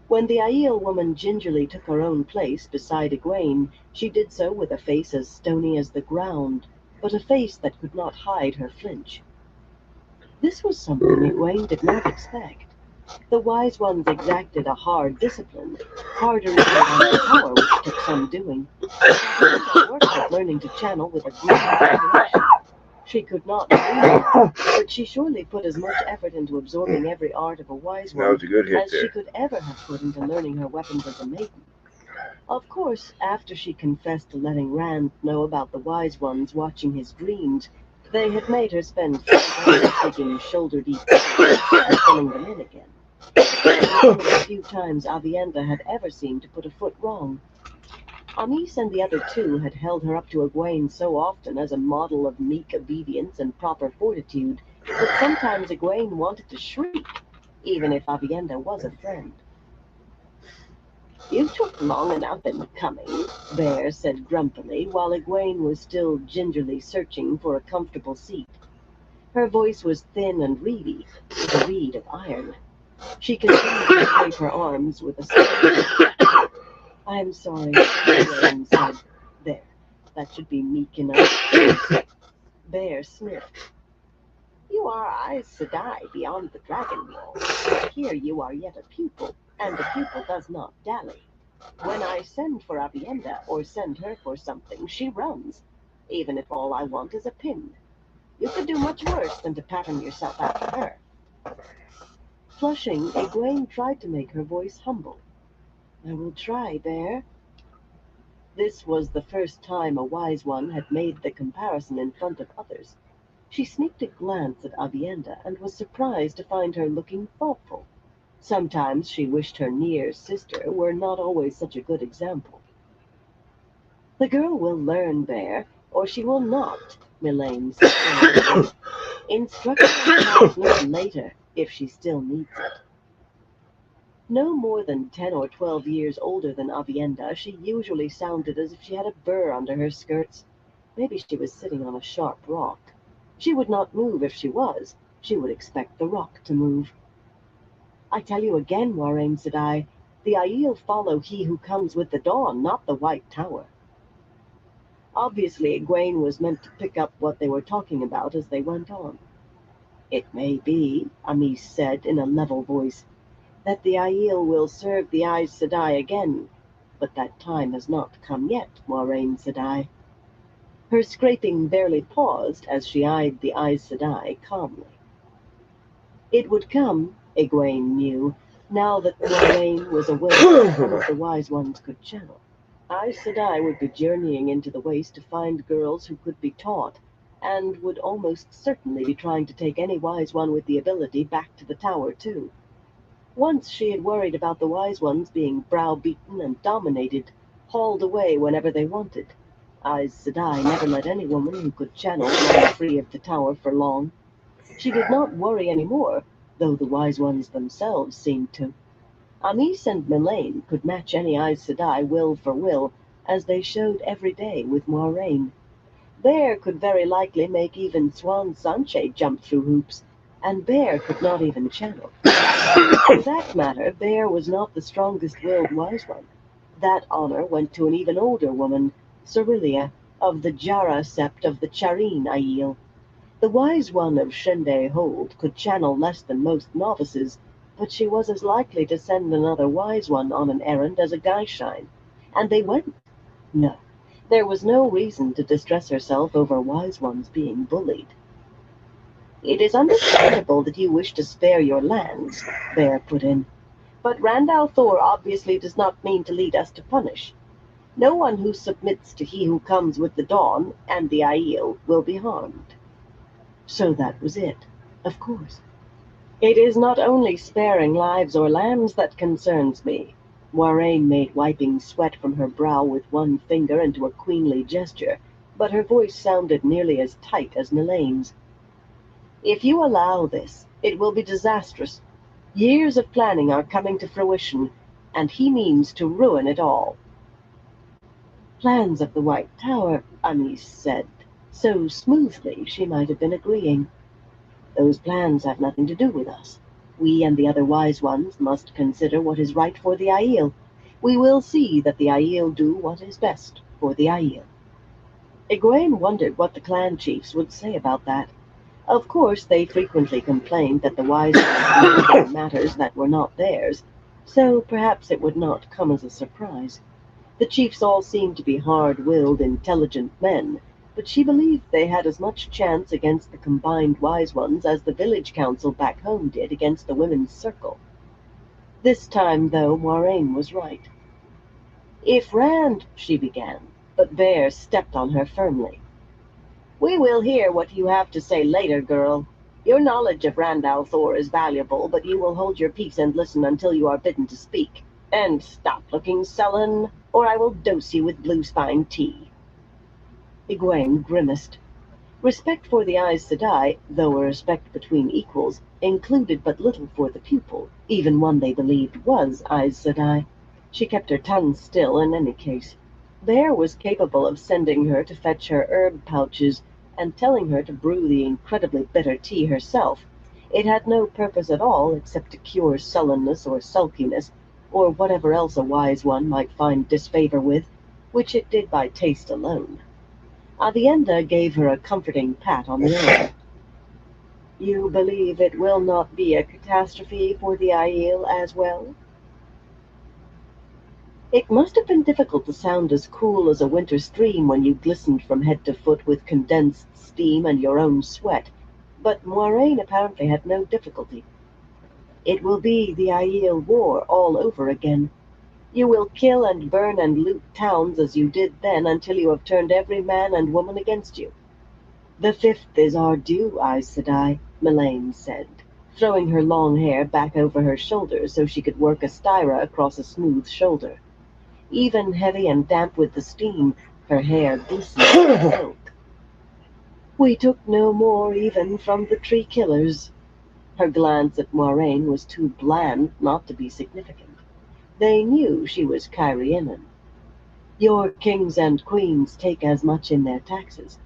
When the Aiel woman gingerly took her own place beside Egwene, she did so with a face as stony as the ground, but a face that could not hide her flinch. This was something Egwene did not expect. The wise ones exacted a hard discipline, harder even than the power which took some doing. Avienda worked at learning to channel with a great determination. She could not read, but she surely put as much effort into absorbing every art of a wise That one was a good hit as she there. could ever have put into learning her weapons as a maiden. Of course, after she confessed to letting Rand know about the wise ones watching his dreams, they had made her spend 5 days digging shoulder-deep and filling them in again. It was one of the few times Avienda had ever seemed to put a foot wrong. Amis and the other two had held her up to Egwene so often as a model of meek obedience and proper fortitude that sometimes Egwene wanted to shriek, even if Avienda was a friend. "You took long enough in coming," Bear said grumpily, while Egwene was still gingerly searching for a comfortable seat. Her voice was thin and reedy, with a reed of iron. She continued to scrape her arms with a sigh. "I'm sorry," Egwene said. "There, that should be meek enough." Bear sniffed. "You are Aes Sedai beyond the dragon wall, but here you are yet a pupil, and the pupil does not dally. When I send for Avienda or send her for something, she runs, even if all I want is a pin. You could do much worse than to pattern yourself after her." Flushing, Egwene tried to make her voice humble. "I will try, Bear." This was the first time a wise one had made the comparison in front of others. She sneaked a glance at Avienda and was surprised to find her looking thoughtful. Sometimes she wished her near sister were not always such a good example. "The girl will learn, Bear, or she will not," Melaine said. Instructions might learn later, if she still needs it. No more than 10 or 12 years older than Avienda, she usually sounded as if she had a burr under her skirts. Maybe she was sitting on a sharp rock. She would not move if she was. She would expect the rock to move. I tell you again, Moiraine, said I, the Aiel follow he who comes with the dawn, not the White Tower. Obviously, Egwene was meant to pick up what they were talking about as they went on. It may be, Amis said in a level voice, that the Aiel will serve the Aes Sedai again, but that time has not come yet, Moiraine, said I. Her scraping barely paused as she eyed the Aes Sedai calmly. It would come, Egwene knew, now that Moiraine was aware that some of the Wise Ones could channel. Aes Sedai would be journeying into the Waste to find girls who could be taught, and would almost certainly be trying to take any Wise One with the ability back to the tower, too. Once she had worried about the Wise Ones being browbeaten and dominated, hauled away whenever they wanted. Aes Sedai never let any woman who could channel run free of the tower for long. She did not worry any more, though the Wise Ones themselves seemed to. Amis and Melaine could match any Aes Sedai will for will, as they showed every day with Moiraine. Bear could very likely make even Swan Sanche jump through hoops, and Bear could not even channel. For that matter, Bear was not the strongest-willed Wise One. That honor went to an even older woman, Cerelia, of the Jara sept of the Charine Aiel. The Wise One of Shende Hold could channel less than most novices, but she was as likely to send another Wise One on an errand as a Guyshine. And they went. No, there was no reason to distress herself over Wise Ones being bullied. It is understandable that you wish to spare your lands, Bear put in. But Randall Thor obviously does not mean to lead us to punish. No one who submits to he who comes with the dawn and the Aiel will be harmed. So that was it, of course. It is not only sparing lives or lands that concerns me. Moiraine made wiping sweat from her brow with one finger into a queenly gesture, but her voice sounded nearly as tight as Melaine's. If you allow this, it will be disastrous. Years of planning are coming to fruition, and he means to ruin it all. Plans of the White Tower, Anis said, so smoothly she might have been agreeing. Those plans have nothing to do with us. We and the other Wise Ones must consider what is right for the Aiel. We will see that the Aiel do what is best for the Aiel. Egwene wondered what the clan chiefs would say about that. Of course, they frequently complained that the Wise Ones meddled in matters that were not theirs, so perhaps it would not come as a surprise. The chiefs all seemed to be hard-willed, intelligent men, but she believed they had as much chance against the combined Wise Ones as the village council back home did against the women's circle. This time, though, Moiraine was right. If Rand, she began, but Bear stepped on her firmly. We will hear what you have to say later, girl. Your knowledge of Randall Thor is valuable, but you will hold your peace and listen until you are bidden to speak. And stop looking sullen, or I will dose you with blue spine tea. Egwene grimaced. Respect for the Aes Sedai, though a respect between equals, included but little for the pupil, even one they believed was Aes Sedai. She kept her tongue still in any case. Bear was capable of sending her to fetch her herb pouches and telling her to brew the incredibly bitter tea herself. It had no purpose at all except to cure sullenness or sulkiness, or whatever else a Wise One might find disfavor with, which it did by taste alone. Avienda gave her a comforting pat on the arm. You believe it will not be a catastrophe for the Aiel as well? It must have been difficult to sound as cool as a winter stream when you glistened from head to foot with condensed steam and your own sweat, but Moiraine apparently had no difficulty. It will be the Aiel War all over again. You will kill and burn and loot towns as you did then until you have turned every man and woman against you. The 5th is our due, Aes Sedai, Melaine said, throwing her long hair back over her shoulders so she could work a styra across a smooth shoulder. Even heavy and damp with the steam, her hair glistened like silk. We took no more even from the tree killers. Her glance at Moiraine was too bland not to be significant. They knew she was Cairienan. Your kings and queens take as much in their taxes.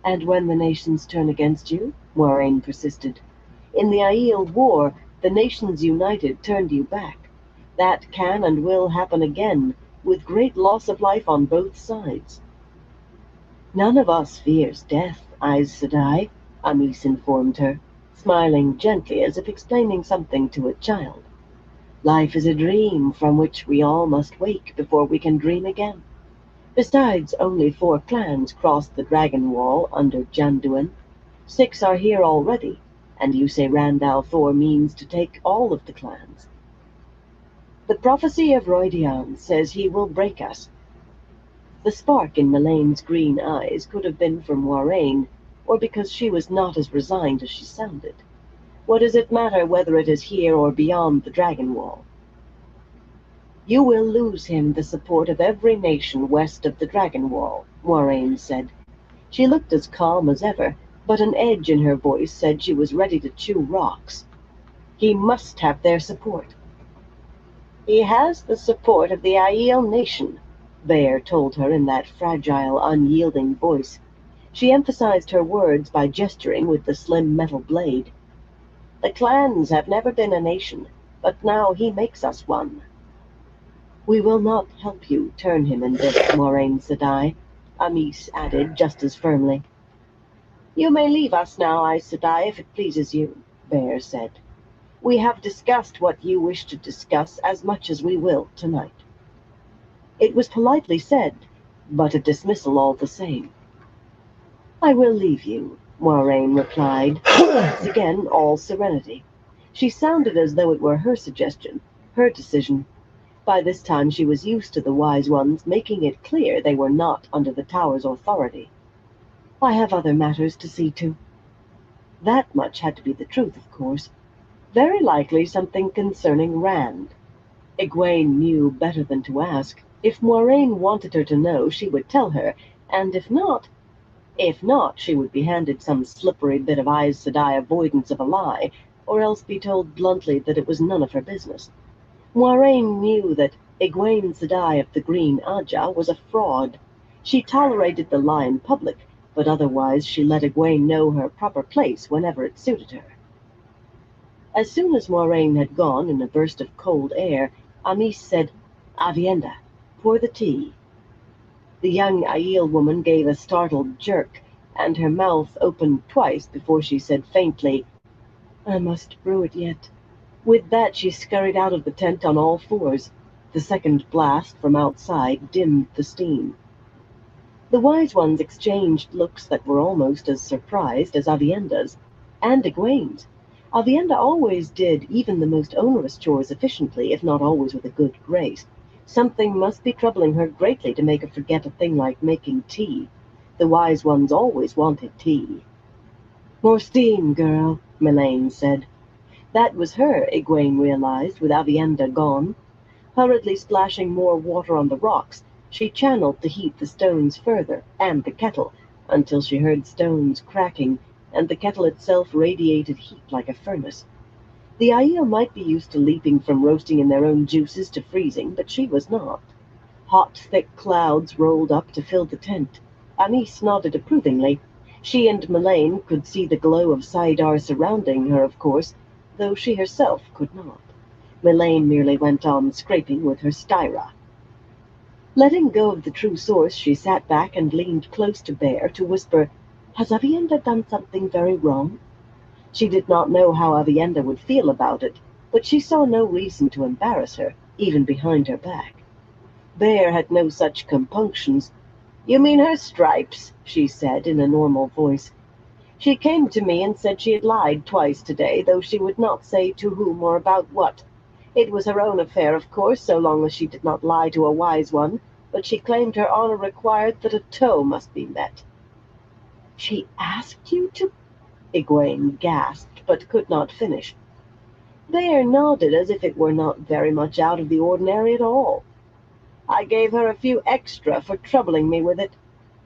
And when the nations turn against you, Moiraine persisted. In the Aiel War, the nations united turned you back. That can and will happen again, with great loss of life on both sides. None of us fears death, Aes Sedai, Amis informed her, smiling gently as if explaining something to a child. Life is a dream from which we all must wake before we can dream again. Besides, only 4 clans crossed the Dragon Wall under Janduin. 6 are here already, and you say Randall Thor means to take all of the clans. The prophecy of Roidian says he will break us. The spark in Melane's green eyes could have been from Moiraine, or because she was not as resigned as she sounded. What does it matter whether it is here or beyond the Dragon Wall? You will lose him the support of every nation west of the Dragon Wall, Moiraine said. She looked as calm as ever, but an edge in her voice said she was ready to chew rocks. He must have their support. He has the support of the Aiel nation, Bear told her in that fragile, unyielding voice. She emphasized her words by gesturing with the slim metal blade. The clans have never been a nation, but now he makes us one. We will not help you turn him in this, Moiraine Sedai, Amis added just as firmly. You may leave us now, Aes Sedai, if it pleases you, Bear said. We have discussed what you wish to discuss as much as we will tonight. It was politely said, but a dismissal all the same. I will leave you, Moiraine replied, once again all serenity. She sounded as though it were her suggestion, her decision. By this time she was used to the wise ones making it clear they were not under the tower's authority. I have other matters to see to. That much had to be the truth, of course. Very likely something concerning Rand. Egwene knew better than to ask. If Moiraine wanted her to know, she would tell her, and if not, she would be handed some slippery bit of Aes Sedai avoidance of a lie, or else be told bluntly that it was none of her business. Moiraine knew that Egwene Sedai of the Green Aja was a fraud. She tolerated the lie in public, but otherwise she let Egwene know her proper place whenever it suited her. As soon as Moiraine had gone in a burst of cold air, Amis said, Avienda, pour the tea. The young Aiel woman gave a startled jerk, and her mouth opened twice before she said faintly, I must brew it yet. With that she scurried out of the tent on all 4s. The second blast from outside dimmed the steam. The wise ones exchanged looks that were almost as surprised as Avienda's, and Egwene's. Avienda always did even the most onerous chores efficiently, if not always with a good grace. Something must be troubling her greatly to make her forget a thing like making tea. The wise ones always wanted tea. More steam, girl, Melaine said. That was her, Egwene realized, with Avienda gone. Hurriedly splashing more water on the rocks, she channeled to heat the stones further, and the kettle, until she heard stones cracking, and the kettle itself radiated heat like a furnace. The Aiel might be used to leaping from roasting in their own juices to freezing, but she was not. Hot, thick clouds rolled up to fill the tent. Anis nodded approvingly. She and Melaine could see the glow of Saidar surrounding her, of course, though she herself could not. Melaine merely went on scraping with her styra. Letting go of the true source, she sat back and leaned close to Bear to whisper, Has Avienda done something very wrong? She did not know how Avienda would feel about it, but she saw no reason to embarrass her, even behind her back. Bear had no such compunctions. You mean her stripes, she said in a normal voice. She came to me and said she had lied twice today, though she would not say to whom or about what. It was her own affair, of course, so long as she did not lie to a wise one, but she claimed her honor required that a toe must be met. She asked you to? Egwene gasped, but could not finish. Bear nodded as if it were not very much out of the ordinary at all. I gave her a few extra for troubling me with it.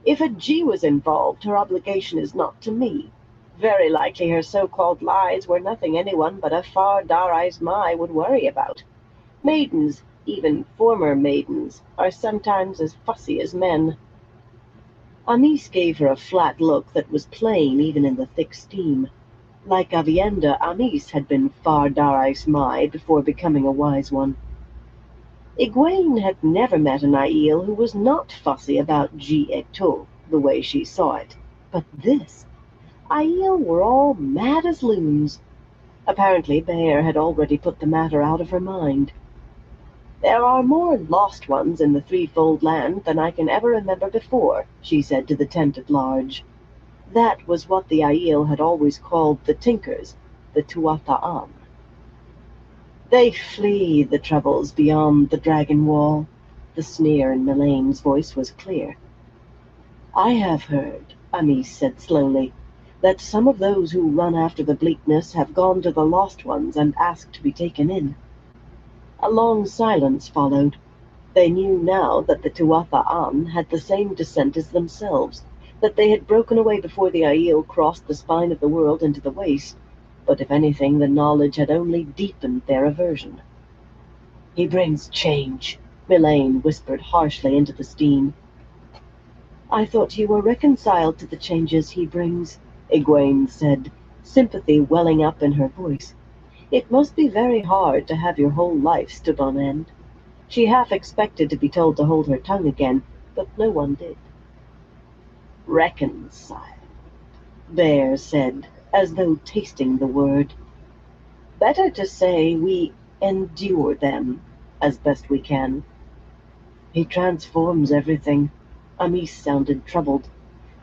If a G was involved, her obligation is not to me. Very likely her so-called lies were nothing anyone but a far Dar-Eyes Mai would worry about. Maidens, even former maidens, are sometimes as fussy as men. Amis gave her a flat look that was plain even in the thick steam. Like Avienda, Amis had been far Dar-Eyes Mai before becoming a wise one. Egwene had never met an Aiel who was not fussy about Ji-Eto, the way she saw it. But this, Aiel were all mad as loons. Apparently Bear had already put the matter out of her mind. There are more lost ones in the threefold land than I can ever remember before, she said to the tent at large. That was what the Aiel had always called the Tinkers, the Tuatha'an. They flee the troubles beyond the dragon wall. The sneer in Melane's voice was clear. I have heard, Amis said slowly, that some of those who run after the bleakness have gone to the Lost Ones and asked to be taken in. A long silence followed. They knew now that the Tuatha'an had the same descent as themselves, that they had broken away before the Aiel crossed the spine of the world into the waste, but if anything the knowledge had only deepened their aversion. He brings change, Melaine whispered harshly into the steam. I thought you were reconciled to the changes he brings, Egwene said, sympathy welling up in her voice. It must be very hard to have your whole life stood on end. She half expected to be told to hold her tongue again, but no one did. Reconciled, Bear said, as though tasting the word. Better to say we endure them as best we can. He transforms everything. Amis sounded troubled.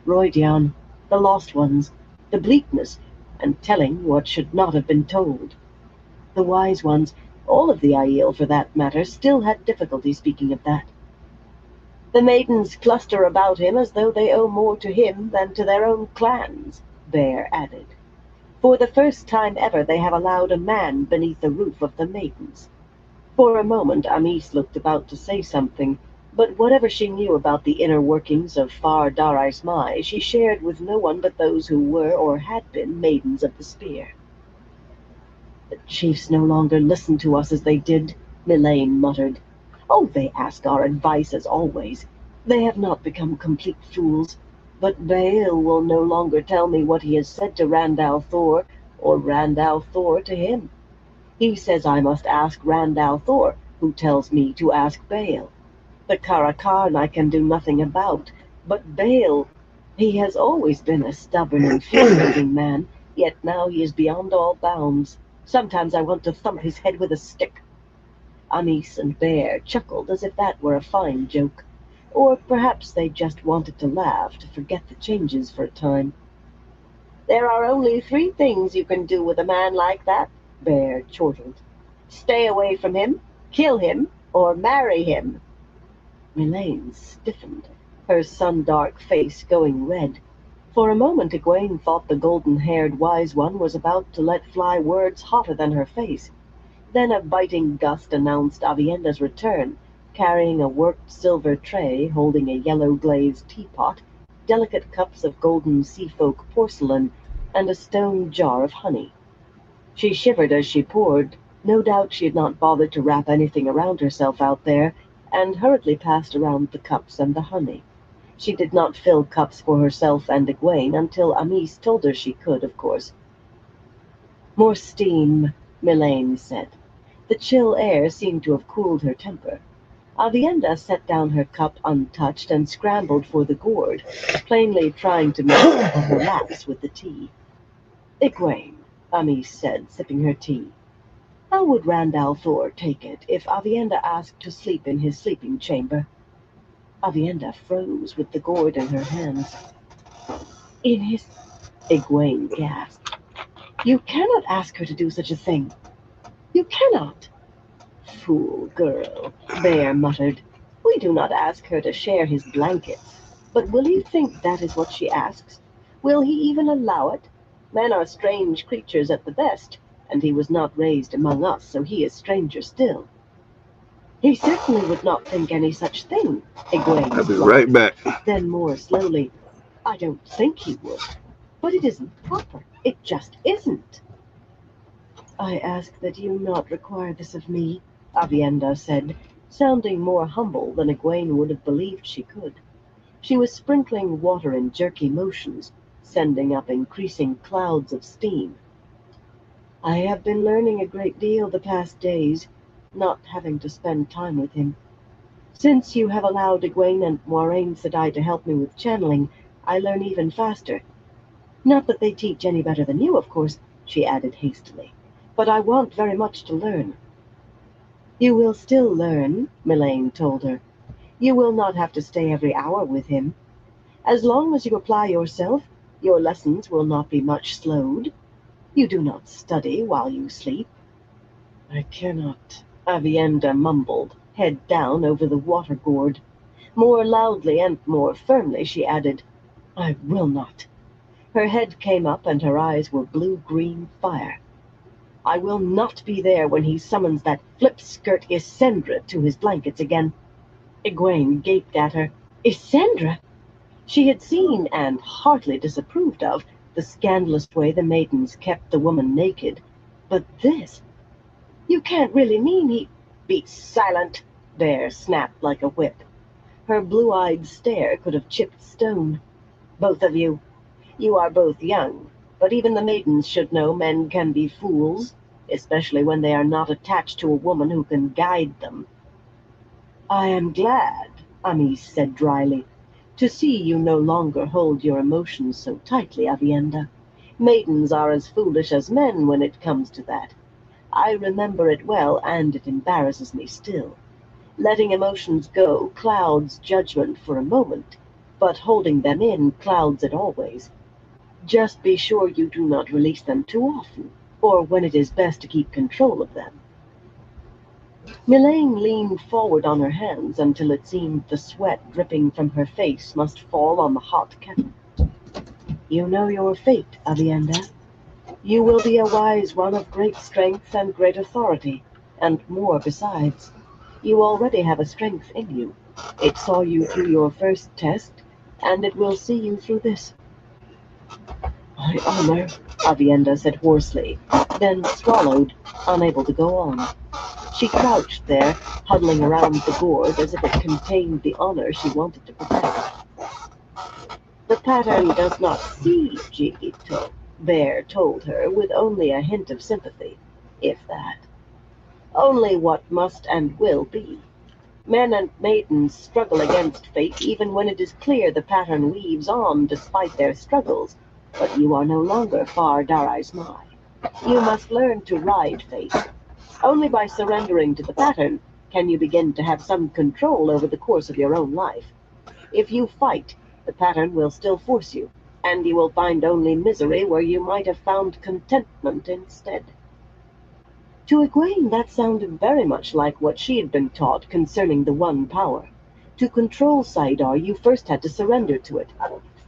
Roydian, the lost ones, the bleakness, and telling what should not have been told. The wise ones, all of the Aiel for that matter, still had difficulty speaking of that. The maidens cluster about him as though they owe more to him than to their own clans, Bear added. For the first time ever they have allowed a man beneath the roof of the maidens. For a moment Amis looked about to say something, but whatever she knew about the inner workings of far Dar-Eyes Mai, she shared with no one but those who were or had been maidens of the spear. The chiefs no longer listen to us as they did, Melaine muttered. Oh, they ask our advice as always. They have not become complete fools. But Baal will no longer tell me what he has said to Randall Thor, or Randall Thor to him. He says I must ask Randall Thor, who tells me to ask Baal. The Karakarn I can do nothing about, but Baal, he has always been a stubborn and fear-looking man, yet now he is beyond all bounds. Sometimes I want to thump his head with a stick. Amis and Bear chuckled as if that were a fine joke. Or perhaps they just wanted to laugh to forget the changes for a time. There are only 3 things you can do with a man like that, Bear chortled. Stay away from him, kill him, or marry him. Melaine stiffened, her sun-dark face going red. For a moment Egwene thought the golden-haired wise one was about to let fly words hotter than her face. Then a biting gust announced Avienda's return, carrying a worked silver tray holding a yellow-glazed teapot, delicate cups of golden sea-folk porcelain, and a stone jar of honey. She shivered as she poured. No doubt she had not bothered to wrap anything around herself out there, and hurriedly passed around the cups and the honey. She did not fill cups for herself and Egwene until Amis told her she could, of course. More steam, Melaine said. The chill air seemed to have cooled her temper. Avienda set down her cup untouched and scrambled for the gourd, plainly trying to make up for her lapse with the tea. Egwene, Amis said, sipping her tea. How would Randall Thor take it if Avienda asked to sleep in his sleeping chamber? Avienda froze with the gourd in her hands. In his... Egwene gasped. You cannot ask her to do such a thing. You cannot. Fool girl, Bear muttered. We do not ask her to share his blankets. But will you think that is what she asks? Will he even allow it? Men are strange creatures at the best, and he was not raised among us, so he is stranger still. He certainly would not think any such thing, Egwene I'll be replied. right back. Then more slowly, I don't think he would. But it isn't proper. It just isn't. I ask that you not require this of me, Aviendha said, sounding more humble than Egwene would have believed she could. She was sprinkling water in jerky motions, sending up increasing clouds of steam. I have been learning a great deal the past days, not having to spend time with him. Since you have allowed Egwene and Moiraine Sedai to help me with channeling, I learn even faster. Not that they teach any better than you, of course, she added hastily, but I want very much to learn. You will still learn, Mylane told her. You will not have to stay every hour with him. As long as you apply yourself, your lessons will not be much slowed. You do not study while you sleep. I cannot, Aviendha mumbled, head down over the water gourd. More loudly and more firmly she added, I will not. Her head came up and her eyes were blue-green fire. I will not be there when he summons that flip-skirt Isendra to his blankets again. Egwene gaped at her. Isendra? She had seen, and heartily disapproved of, the scandalous way the maidens kept the woman naked. But this? You can't really mean he— Be silent, Bear snapped like a whip. Her blue-eyed stare could have chipped stone. Both of you. You are both young, but even the maidens should know men can be fools, especially when they are not attached to a woman who can guide them. I am glad, Amis said dryly, to see you no longer hold your emotions so tightly, Aviendha. Maidens are as foolish as men when it comes to that. I remember it well, and it embarrasses me still. Letting emotions go clouds judgment for a moment, but holding them in clouds it always. Just be sure you do not release them too often, or when it is best to keep control of them. Mylane leaned forward on her hands until it seemed the sweat dripping from her face must fall on the hot kettle. You know your fate, Aviendha. You will be a wise one of great strength and great authority, and more besides. You already have a strength in you. It saw you through your first test, and it will see you through this. My honor, Aviendha said hoarsely, then swallowed, unable to go on. She crouched there, huddling around the gourd as if it contained the honor she wanted to protect. The pattern does not see Jigito, Bear told her with only a hint of sympathy, if that. Only what must and will be. Men and maidens struggle against fate even when it is clear the pattern weaves on despite their struggles, but you are no longer Far Darai's Mai. You must learn to ride fate. Only by surrendering to the pattern can you begin to have some control over the course of your own life. If you fight, the pattern will still force you, and you will find only misery where you might have found contentment instead. To Egwene, that sounded very much like what she had been taught concerning the One Power. To control Saidar, you first had to surrender to it.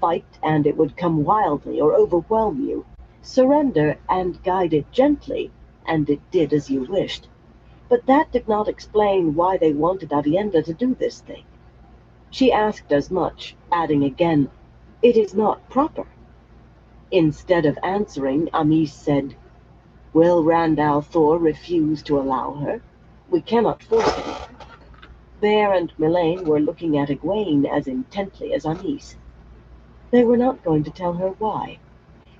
Fight, and it would come wildly or overwhelm you. Surrender, and guide it gently, and it did as you wished. But that did not explain why they wanted Aviendha to do this thing. She asked as much, adding again, It is not proper. Instead of answering, Amis said, Will Randall Thor refuse to allow her? We cannot force him. Bear and Mylane were looking at Egwene as intently as Amis. They were not going to tell her why.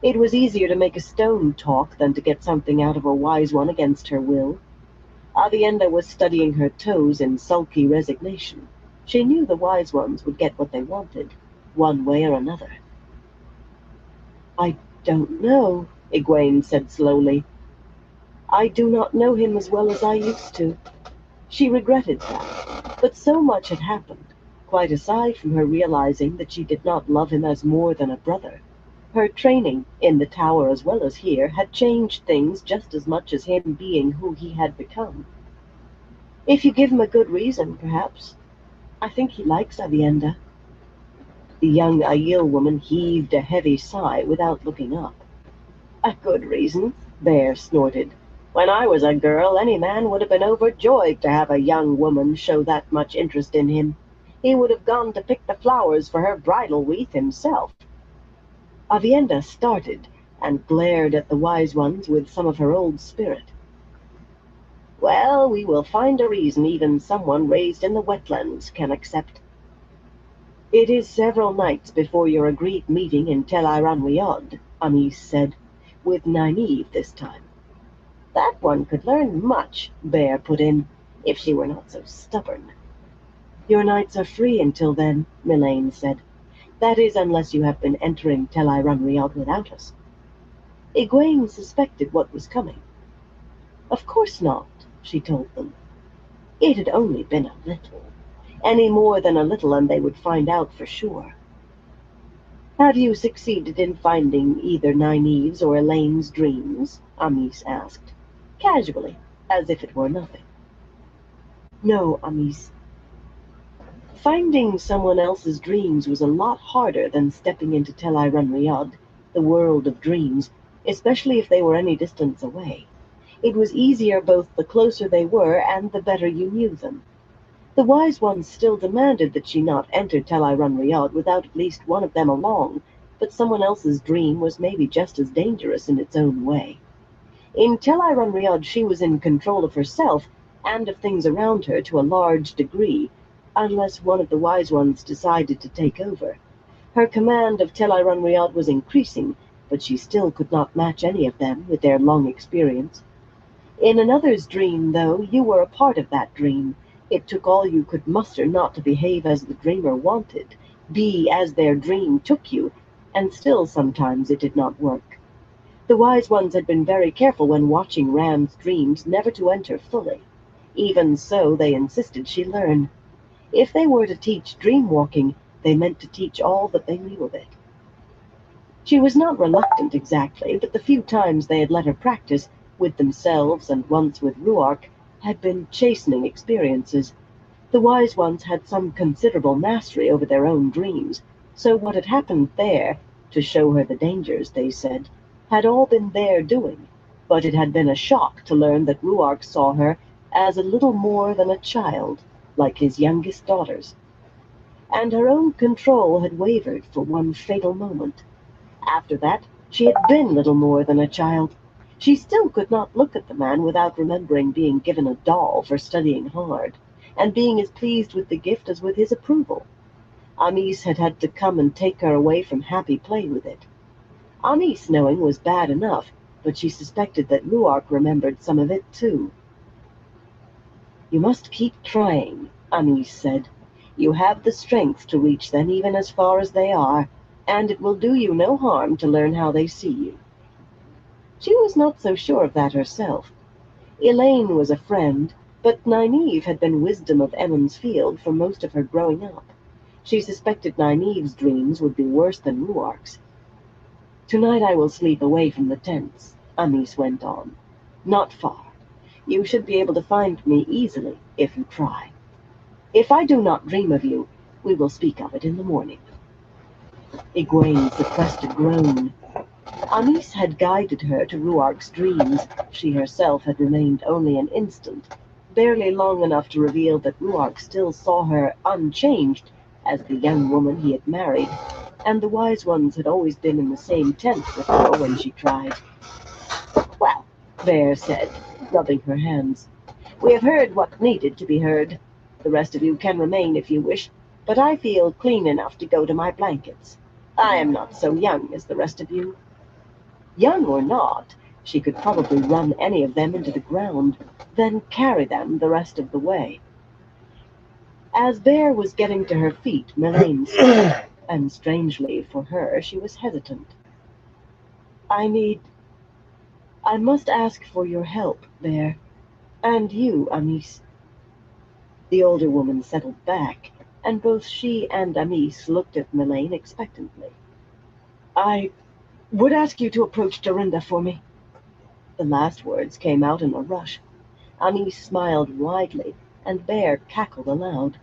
It was easier to make a stone talk than to get something out of a wise one against her will. Aviendha was studying her toes in sulky resignation. She knew the wise ones would get what they wanted, one way or another. I don't know, Egwene said slowly. I do not know him as well as I used to. She regretted that, but so much had happened, quite aside from her realizing that she did not love him as more than a brother. Her training, in the tower as well as here, had changed things just as much as him being who he had become. If you give him a good reason, perhaps. I think he likes Aviendha. The young Aiel woman heaved a heavy sigh without looking up. A good reason, Bear snorted. When I was a girl, any man would have been overjoyed to have a young woman show that much interest in him. He would have gone to pick the flowers for her bridal wreath himself." Avienda started and glared at the wise ones with some of her old spirit. "Well, we will find a reason even someone raised in the wetlands can accept. It is several nights before your agreed meeting in Tel Riyadh," Amis said, with Nynaeve this time. "That one could learn much," Bear put in, "if she were not so stubborn." "Your nights are free until then," Mylane said. "That is, unless you have been entering Tel Riyadh without us." Egwene suspected what was coming. "Of course not," she told them. It had only been a little. Any more than a little and they would find out for sure. "Have you succeeded in finding either Nynaeve's or Elaine's dreams?" Amis asked, casually, as if it were nothing. "No, Amis. Finding someone else's dreams was a lot harder than stepping into Tel Riyadh, the world of dreams, especially if they were any distance away. It was easier both the closer they were and the better you knew them. The wise ones still demanded that she not enter Tel Riyadh without at least one of them along, but someone else's dream was maybe just as dangerous in its own way. In Tel Riyadh she was in control of herself and of things around her to a large degree, unless one of the wise ones decided to take over. Her command of Tel Riyadh was increasing, but she still could not match any of them with their long experience. In another's dream, though, you were a part of that dream. It took all you could muster not to behave as the dreamer wanted, be as their dream took you, and still sometimes it did not work. The wise ones had been very careful when watching Ram's dreams never to enter fully. Even so, they insisted she learn. If they were to teach dream-walking, they meant to teach all that they knew of it. She was not reluctant exactly, but the few times they had let her practice, with themselves and once with Ruark, had been chastening experiences. The wise ones had some considerable mastery over their own dreams, so what had happened there, to show her the dangers, they said, had all been their doing, but it had been a shock to learn that Ruark saw her as a little more than a child, like his youngest daughters. And her own control had wavered for one fatal moment. After that, she had been little more than a child. She still could not look at the man without remembering being given a doll for studying hard, and being as pleased with the gift as with his approval. Amis had had to come and take her away from happy play with it. Amis knowing was bad enough, but she suspected that Ruark remembered some of it too. "You must keep trying," Amis said. "You have the strength to reach them even as far as they are, and it will do you no harm to learn how they see you." She was not so sure of that herself. Elaine was a friend, but Nynaeve had been wisdom of Emmons Field for most of her growing up. She suspected Nynaeve's dreams would be worse than Ruark's. "Tonight I will sleep away from the tents," Amis went on. "Not far. You should be able to find me easily if you try. If I do not dream of you, we will speak of it in the morning." Egwene suppressed a groan. Amis had guided her to Ruark's dreams. She herself had remained only an instant, barely long enough to reveal that Ruark still saw her unchanged as the young woman he had married, and the wise ones had always been in the same tent with her when she tried. "Well," Bear said, rubbing her hands, "we have heard what needed to be heard. The rest of you can remain if you wish, but I feel clean enough to go to my blankets. I am not so young as the rest of you." Young or not, she could probably run any of them into the ground, then carry them the rest of the way. As Bear was getting to her feet, Mylane spoke, and strangely for her, she was hesitant. I must ask for your help, Bear. And you, Amis." The older woman settled back, and both she and Amis looked at Mylane expectantly. "I would ask you to approach Dorinda for me." The last words came out in a rush. Amis smiled widely, and Bear cackled aloud.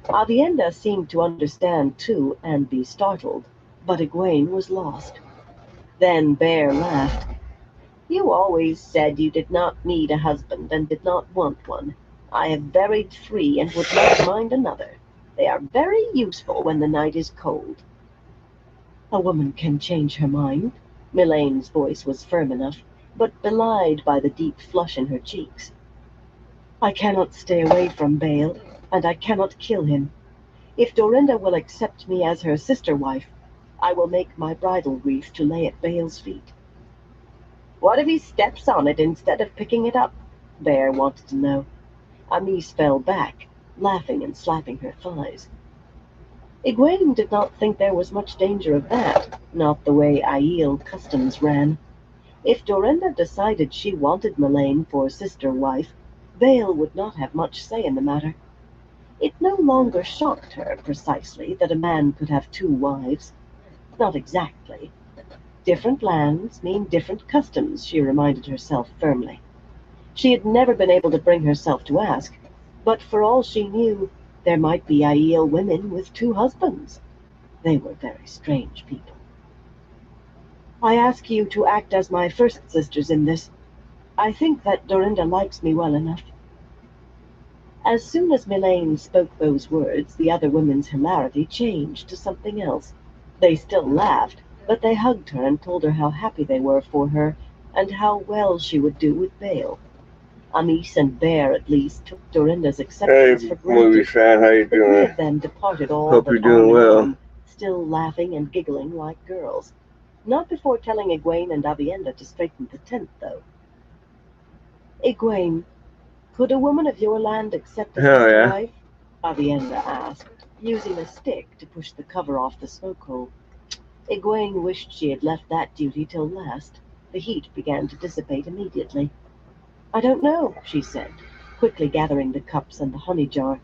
Avienda seemed to understand too, and be startled, but Egwene was lost. Then Bear laughed. You always said you did not need a husband and did not want one. I have buried 3 and would not mind another. They are very useful when the night is cold. A woman can change her mind. Milane's voice was firm enough, but belied by the deep flush in her cheeks. I cannot stay away from Bale, and I cannot kill him. If Dorinda will accept me as her sister-wife, I will make my bridal wreath to lay at Bale's feet. What if he steps on it instead of picking it up? Bear wanted to know. Amis fell back, laughing and slapping her thighs. Egwene did not think there was much danger of that, not the way Aiel customs ran. If Dorinda decided she wanted Melaine for sister-wife, Vale would not have much say in the matter. It no longer shocked her, precisely, that a man could have 2 wives. Not exactly. Different lands mean different customs, she reminded herself firmly. She had never been able to bring herself to ask, but for all she knew, there might be Aiel women with 2 husbands. They were very strange people. I ask you to act as my first sisters in this. I think that Dorinda likes me well enough. As soon as Mylane spoke those words, the other women's hilarity changed to something else. They still laughed, but they hugged her and told her how happy they were for her, and how well she would do with Bale. Amis and Bear, at least, took Dorinda's acceptance Hey, for movie granted. fan, how you The 3 doing? of them departed all Hope but you're doing well. Armin, still laughing and giggling like girls. Not before telling Egwene and Avienda to straighten the tent, though. Egwene, could a woman of your land accept a Hell sister yeah. wife? Avienda asked, using a stick to push the cover off the smoke hole. Egwene wished she had left that duty till last. The heat began to dissipate immediately. I don't know, she said, quickly gathering the cups and the honey jar.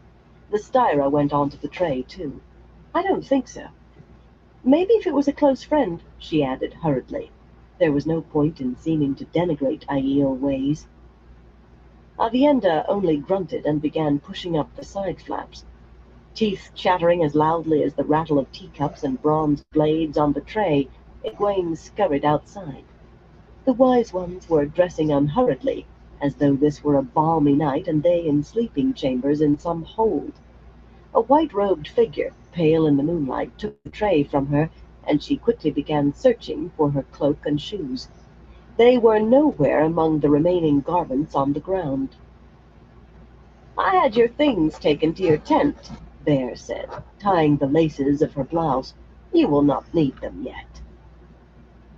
The styra went onto the tray, too. I don't think so. Maybe if it was a close friend, she added hurriedly. There was no point in seeming to denigrate Aiel ways. Avienda only grunted and began pushing up the side flaps. Teeth chattering as loudly as the rattle of teacups and bronze blades on the tray, Egwene scurried outside. The wise ones were dressing unhurriedly, as though this were a balmy night and they in sleeping chambers in some hold. A white-robed figure, pale in the moonlight, took the tray from her, and she quickly began searching for her cloak and shoes. They were nowhere among the remaining garments on the ground. I had your things taken to your tent, Bear said, tying the laces of her blouse. You will not need them yet.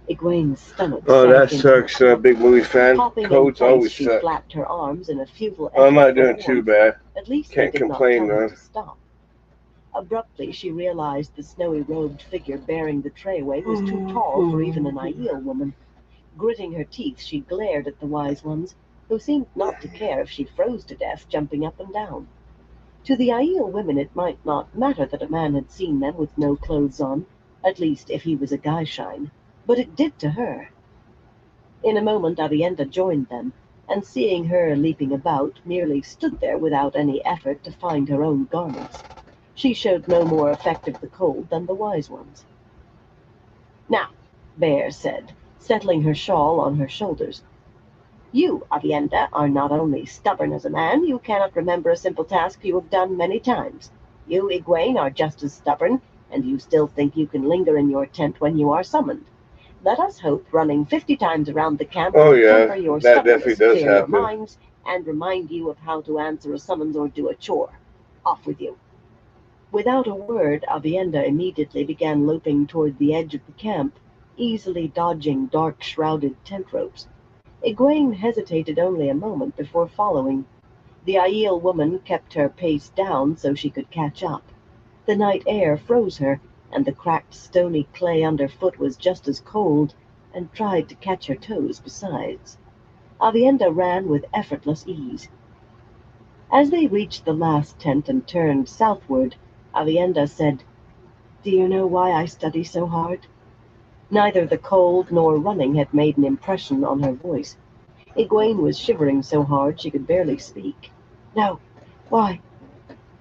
Egwene's stomach Oh, sank that into her sucks, throat. big movie fan. Popping in Coats place, always she suck. flapped her arms in a futile Oh, I'm effort not for doing too warmth. bad. At least they Can't did not complain, tell her man. to stop. Abruptly, she realized the snowy-robed figure bearing the trayway was too tall for even an Aiel woman. Gritting her teeth, she glared at the wise ones, who seemed not to care if she froze to death, jumping up and down. To the Aiel women it might not matter that a man had seen them with no clothes on, at least if he was a Gaishine, but it did to her. In a moment Avienda joined them, and seeing her leaping about, merely stood there without any effort to find her own garments. She showed no more effect of the cold than the wise ones. Now, Bear said, settling her shawl on her shoulders, you, Avienda, are not only stubborn as a man, you cannot remember a simple task you have done many times. You, Egwene, are just as stubborn, and you still think you can linger in your tent when you are summoned. Let us hope running 50 times around the camp Oh will yeah, temper your that definitely stubbornness, does clear your happen. minds, and remind you of how to answer a summons or do a chore. Off with you. Without a word, Avienda immediately began loping toward the edge of the camp, easily dodging dark-shrouded tent ropes. Egwene hesitated only a moment before following. The Aiel woman kept her pace down so she could catch up. The night air froze her, and the cracked stony clay underfoot was just as cold, and tried to catch her toes besides. Avienda ran with effortless ease. As they reached the last tent and turned southward, Avienda said, Do you know why I study so hard? Neither the cold nor running had made an impression on her voice. Egwene was shivering so hard she could barely speak. No. Why?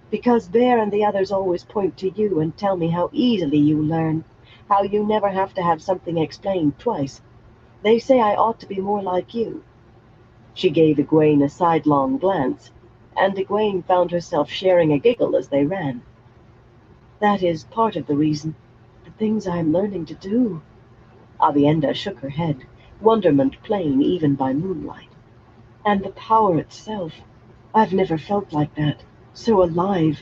Because Bear and the others always point to you and tell me how easily you learn, how you never have to have something explained twice. They say I ought to be more like you." She gave Egwene a sidelong glance, and Egwene found herself sharing a giggle as they ran. "That is part of the reason. The things I am learning to do." Avienda shook her head, wonderment plain even by moonlight. "And the power itself. I've never felt like that. So alive.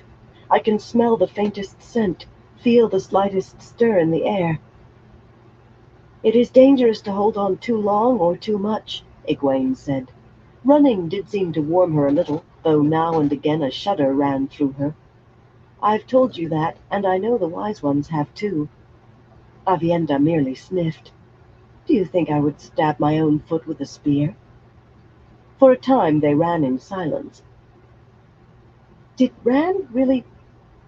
I can smell the faintest scent, feel the slightest stir in the air." "It is dangerous to hold on too long or too much," Egwene said. Running did seem to warm her a little, though now and again a shudder ran through her. "I've told you that, and I know the wise ones have too." Avienda merely sniffed. "Do you think I would stab my own foot with a spear?" For a time they ran in silence. "Did Ran really—"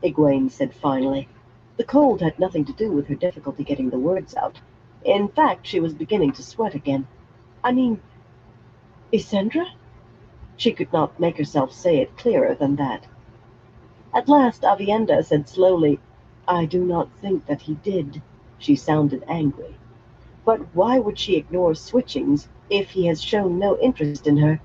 Egwene said finally. The cold had nothing to do with her difficulty getting the words out. In fact, she was beginning to sweat again. "I mean, Isendra?" She could not make herself say it clearer than that. At last Avienda said slowly, "I do not think that he did." She sounded angry. But why would she ignore Switchings if he has shown no interest in her?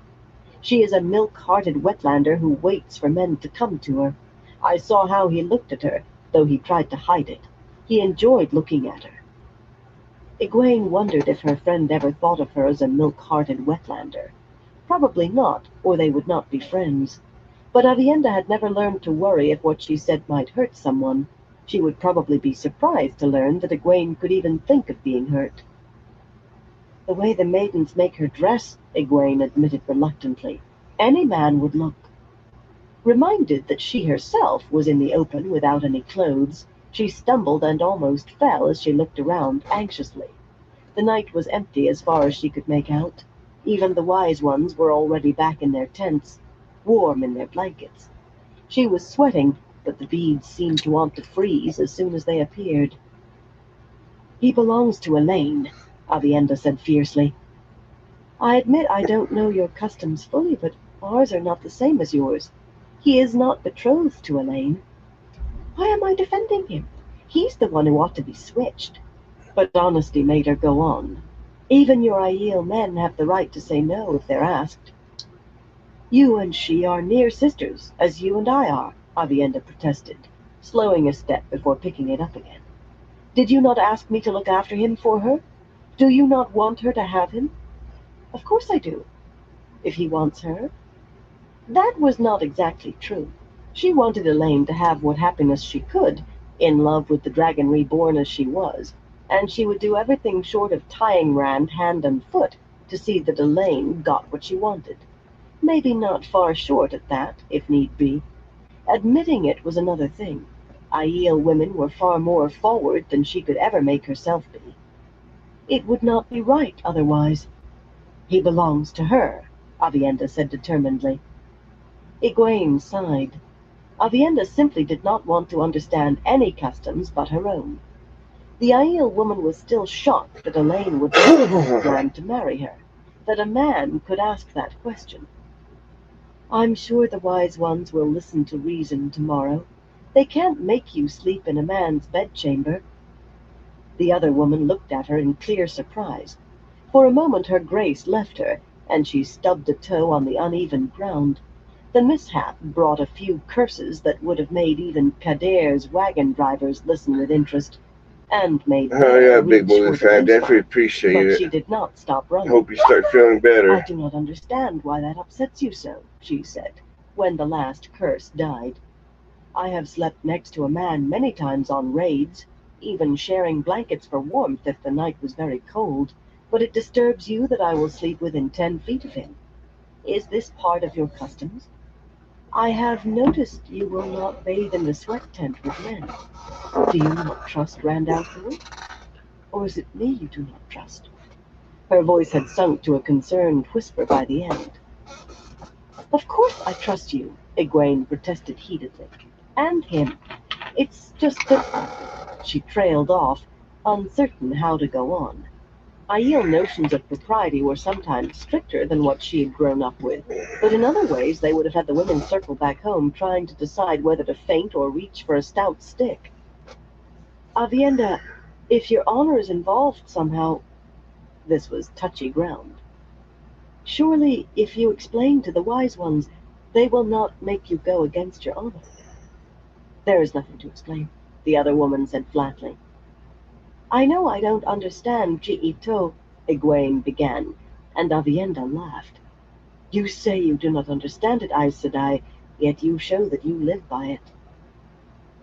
She is a milk-hearted wetlander who waits for men to come to her. I saw how he looked at her, though he tried to hide it. He enjoyed looking at her. Egwene wondered if her friend ever thought of her as a milk-hearted wetlander. Probably not, or they would not be friends. But Avienda had never learned to worry if what she said might hurt someone. She would probably be surprised to learn that Egwene could even think of being hurt. "The way the maidens make her dress," Egwene admitted reluctantly. "Any man would look—" Reminded that she herself was in the open without any clothes, she stumbled and almost fell as she looked around anxiously. The night was empty as far as she could make out. Even the wise ones were already back in their tents, warm in their blankets. She was sweating, but the beads seemed to want to freeze as soon as they appeared. "He belongs to Elaine," Avienda said fiercely. "I admit I don't know your customs fully, but ours are not the same as yours. He is not betrothed to Elaine." "Why am I defending him? He's the one who ought to be switched." But honesty made her go on. "Even your Aiel men have the right to say no if they're asked." "You and she are near sisters, as you and I are," Avienda protested, slowing a step before picking it up again. "Did you not ask me to look after him for her? Do you not want her to have him?" "Of course I do." "If he wants her?" That was not exactly true. She wanted Elaine to have what happiness she could, in love with the dragon reborn as she was, and she would do everything short of tying Rand hand and foot to see that Elaine got what she wanted. Maybe not far short at that, if need be. Admitting it was another thing. Aiel women were far more forward than she could ever make herself be. It would not be right otherwise. "He belongs to her," Avienda said determinedly. Egwene sighed. Avienda simply did not want to understand any customs but her own. The Aiel woman was still shocked that Elaine would ask Rand to marry her, that a man could ask that question. "I'm sure the wise ones will listen to reason tomorrow. They can't make you sleep in a man's bedchamber." The other woman looked at her in clear surprise. For a moment her grace left her, and she stubbed a toe on the uneven ground. The mishap brought a few curses that would have made even Kader's wagon drivers listen with interest, and made Oh yeah, them big reach boy for the fan. Definitely benchmark. appreciate But it. she did not stop running. Hope you start feeling "I better. do not understand why that upsets you so," she said, when the last curse died. "I have slept next to a man many times on raids, even sharing blankets for warmth if the night was very cold, but it disturbs you that I will sleep within 10 feet of him. Is this part of your customs? I have noticed you will not bathe in the sweat tent with men. Do you not trust Randalthor? Or is it me you do not trust?" Her voice had sunk to a concerned whisper by the end. "Of course I trust you," Egwene protested heatedly. "And him. It's just that—" She trailed off, uncertain how to go on. Aiel notions of propriety were sometimes stricter than what she had grown up with, but in other ways they would have had the women circle back home trying to decide whether to faint or reach for a stout stick. "Avienda, if your honor is involved somehow—" This was touchy ground. Surely, if you explain to the wise ones, they will not make you go against your honor. There is nothing to explain, the other woman said flatly. I know I don't understand Ji-Ito, Egwene began, and Avienda laughed. You say you do not understand it, Aes Sedai, yet you show that you live by it.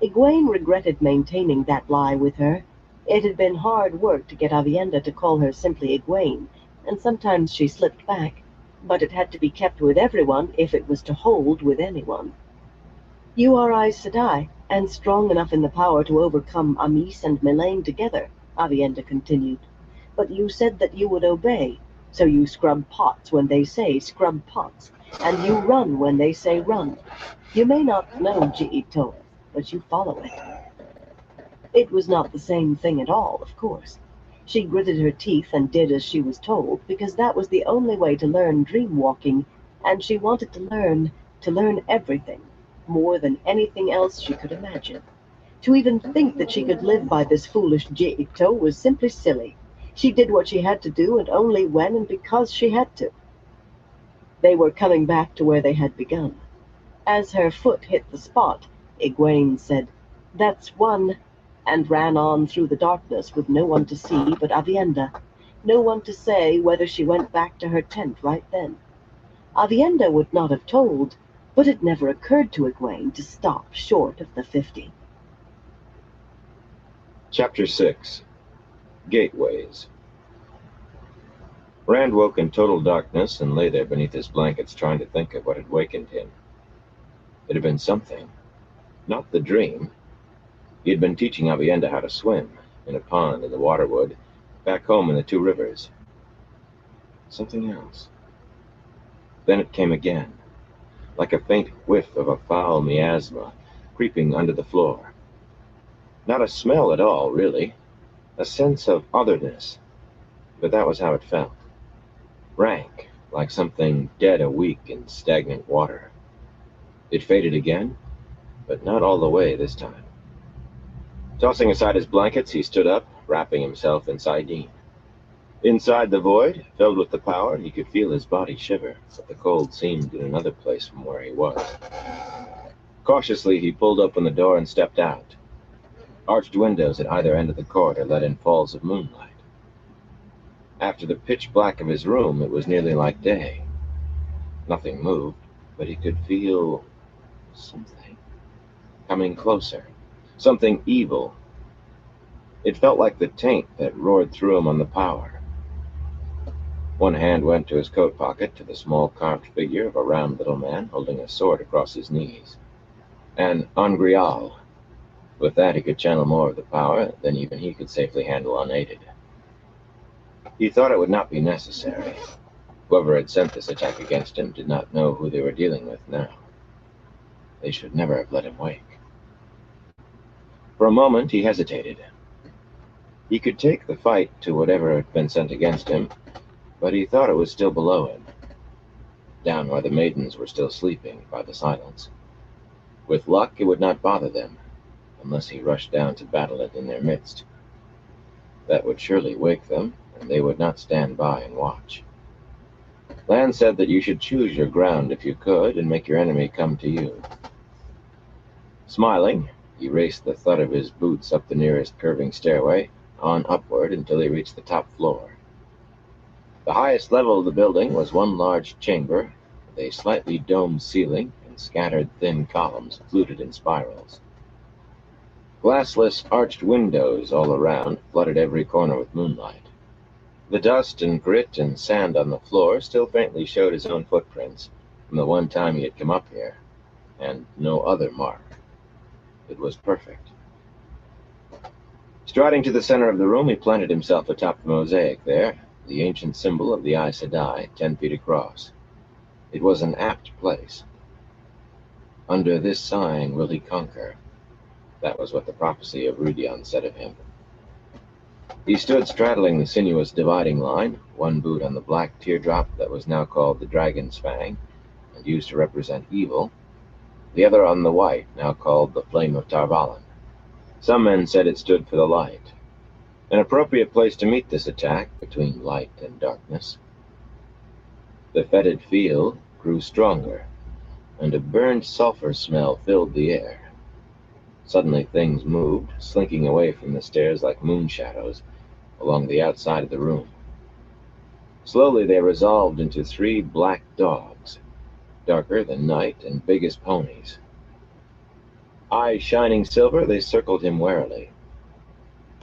Egwene regretted maintaining that lie with her. It had been hard work to get Avienda to call her simply Egwene, and sometimes she slipped back, but it had to be kept with everyone if it was to hold with anyone. You are Aes Sedai, and strong enough in the power to overcome Amis and Melaine together, Avienda continued. But you said that you would obey, so you scrub pots when they say scrub pots, and you run when they say run. You may not know Ji-Ito, but you follow it. It was not the same thing at all, of course. She gritted her teeth and did as she was told, because that was the only way to learn dream walking, and she wanted to learn everything, more than anything else she could imagine. To even think that she could live by this foolish Ji-Ito was simply silly. She did what she had to do, and only when and because she had to. They were coming back to where they had begun. As her foot hit the spot, Egwene said, That's one, and ran on through the darkness with no one to see but Avienda, no one to say whether she went back to her tent right then. Avienda would not have told, but it never occurred to Egwene to stop short of the 50. Chapter 6. Gateways. Rand woke in total darkness and lay there beneath his blankets trying to think of what had wakened him. It had been something. Not the dream. He had been teaching Avienda how to swim, in a pond in the Waterwood, back home in the Two Rivers. Something else. Then it came again, like a faint whiff of a foul miasma creeping under the floor. Not a smell at all, really. A sense of otherness. But that was how it felt. Rank, like something dead a week in stagnant water. It faded again, but not all the way this time. Tossing aside his blankets, he stood up, wrapping himself in sardine. Inside the void, filled with the power, he could feel his body shiver, but the cold seemed in another place from where he was. Cautiously, he pulled open the door and stepped out. Arched windows at either end of the corridor let in falls of moonlight. After the pitch black of his room, it was nearly like day. Nothing moved, but he could feel something coming closer. Something evil. It felt like the taint that roared through him on the power. One hand went to his coat pocket, to the small carved figure of a round little man holding a sword across his knees. An Angreal. With that, he could channel more of the power than even he could safely handle unaided. He thought it would not be necessary. Whoever had sent this attack against him did not know who they were dealing with now. They should never have let him wake. For a moment, he hesitated. He could take the fight to whatever had been sent against him, but he thought it was still below him, down where the maidens were still sleeping by the silence. With luck, it would not bother them, unless he rushed down to battle it in their midst. That would surely wake them, and they would not stand by and watch. Lan said that you should choose your ground if you could, and make your enemy come to you. Smiling, he raced the thud of his boots up the nearest curving stairway, on upward until he reached the top floor. The highest level of the building was one large chamber, with a slightly domed ceiling and scattered thin columns fluted in spirals. Glassless arched windows all around flooded every corner with moonlight. The dust and grit and sand on the floor still faintly showed his own footprints from the one time he had come up here, and no other mark. It was perfect. Striding to the center of the room, he planted himself atop the mosaic there, the ancient symbol of the Aes Sedai, 10 feet across. It was an apt place. Under this sign will he conquer. That was what the prophecy of Rudion said of him. He stood straddling the sinuous dividing line, one boot on the black teardrop that was now called the Dragon's Fang, and used to represent evil, the other on the white, now called the Flame of Tarvalon. Some men said it stood for the light. An appropriate place to meet this attack between light and darkness. The fetid feel grew stronger, and a burned sulfur smell filled the air. Suddenly things moved, slinking away from the stairs like moon shadows along the outside of the room. Slowly they resolved into 3 black dogs, darker than night and big as ponies. Eyes shining silver, they circled him warily.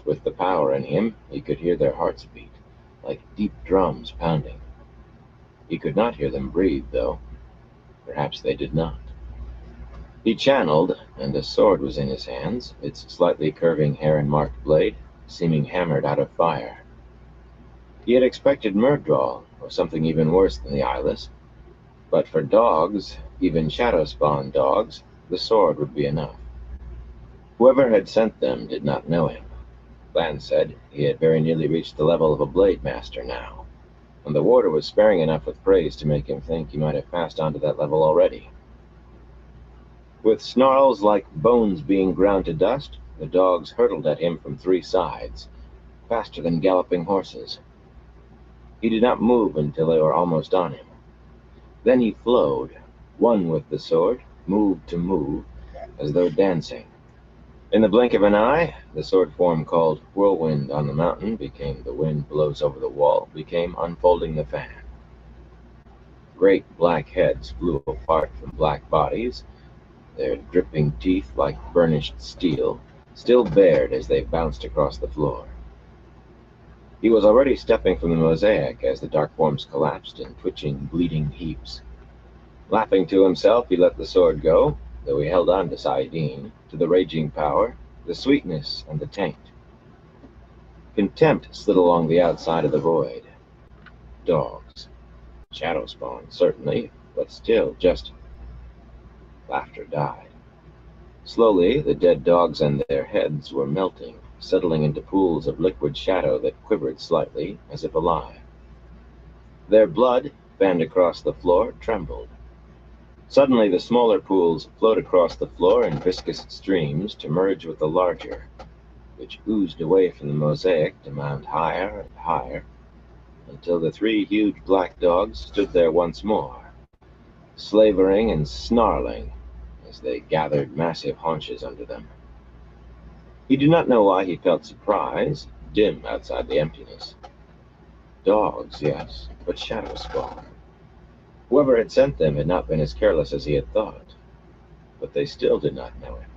With the power in him, he could hear their hearts beat, like deep drums pounding. He could not hear them breathe, though. Perhaps they did not. He channeled, and a sword was in his hands, its slightly curving heron-marked blade seeming hammered out of fire. He had expected Murdrawl, or something even worse than the eyeless, but for dogs, even shadow-spawn dogs, the sword would be enough. Whoever had sent them did not know him. Lan said he had very nearly reached the level of a blade master now, and the warder was sparing enough with praise to make him think he might have passed on to that level already. With snarls like bones being ground to dust, the dogs hurtled at him from 3 sides, faster than galloping horses. He did not move until they were almost on him. Then he flowed, one with the sword, move to move, as though dancing. In the blink of an eye, the sword form called Whirlwind on the mountain became the wind blows over the wall, became unfolding the fan. Great black heads flew apart from black bodies, their dripping teeth like burnished steel, still bared as they bounced across the floor. He was already stepping from the mosaic as the dark forms collapsed in twitching, bleeding heaps. Laughing to himself, he let the sword go, though he held on to Saidin, to the raging power, the sweetness, and the taint. Contempt slid along the outside of the void. Dogs. Shadow spawn, certainly, but still just... Laughter died. Slowly, the dead dogs and their heads were melting, settling into pools of liquid shadow that quivered slightly, as if alive. Their blood, fanned across the floor, trembled. Suddenly, the smaller pools flowed across the floor in viscous streams to merge with the larger, which oozed away from the mosaic to mount higher and higher, until the 3 huge black dogs stood there once more, slavering and snarling as they gathered massive haunches under them. He did not know why he felt surprise, dim outside the emptiness. Dogs, yes, but shadow spawn. Whoever had sent them had not been as careless as he had thought, but they still did not know him.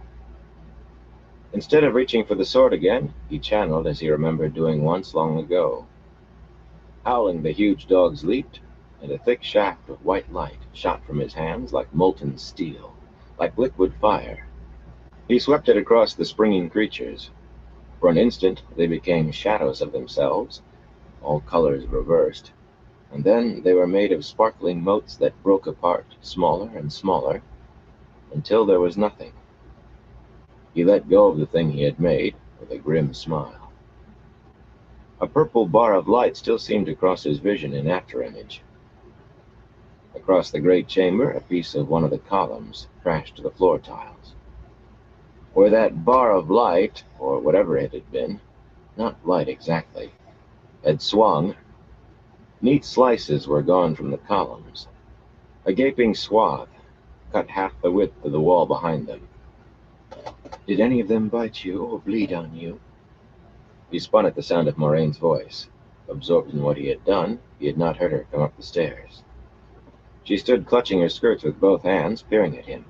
Instead of reaching for the sword again, he channeled as he remembered doing once long ago. Howling, the huge dogs leaped, and a thick shaft of white light shot from his hands like molten steel, like liquid fire. He swept it across the springing creatures. For an instant, they became shadows of themselves, all colors reversed, and then they were made of sparkling motes that broke apart, smaller and smaller, until there was nothing. He let go of the thing he had made with a grim smile. A purple bar of light still seemed to cross his vision in afterimage. Across the great chamber, a piece of one of the columns crashed to the floor tiles. Where that bar of light, or whatever it had been, not light exactly, had swung, neat slices were gone from the columns. A gaping swath cut half the width of the wall behind them. Did any of them bite you or bleed on you? He spun at the sound of Moraine's voice. Absorbed in what he had done, he had not heard her come up the stairs. She stood clutching her skirts with both hands, peering at him,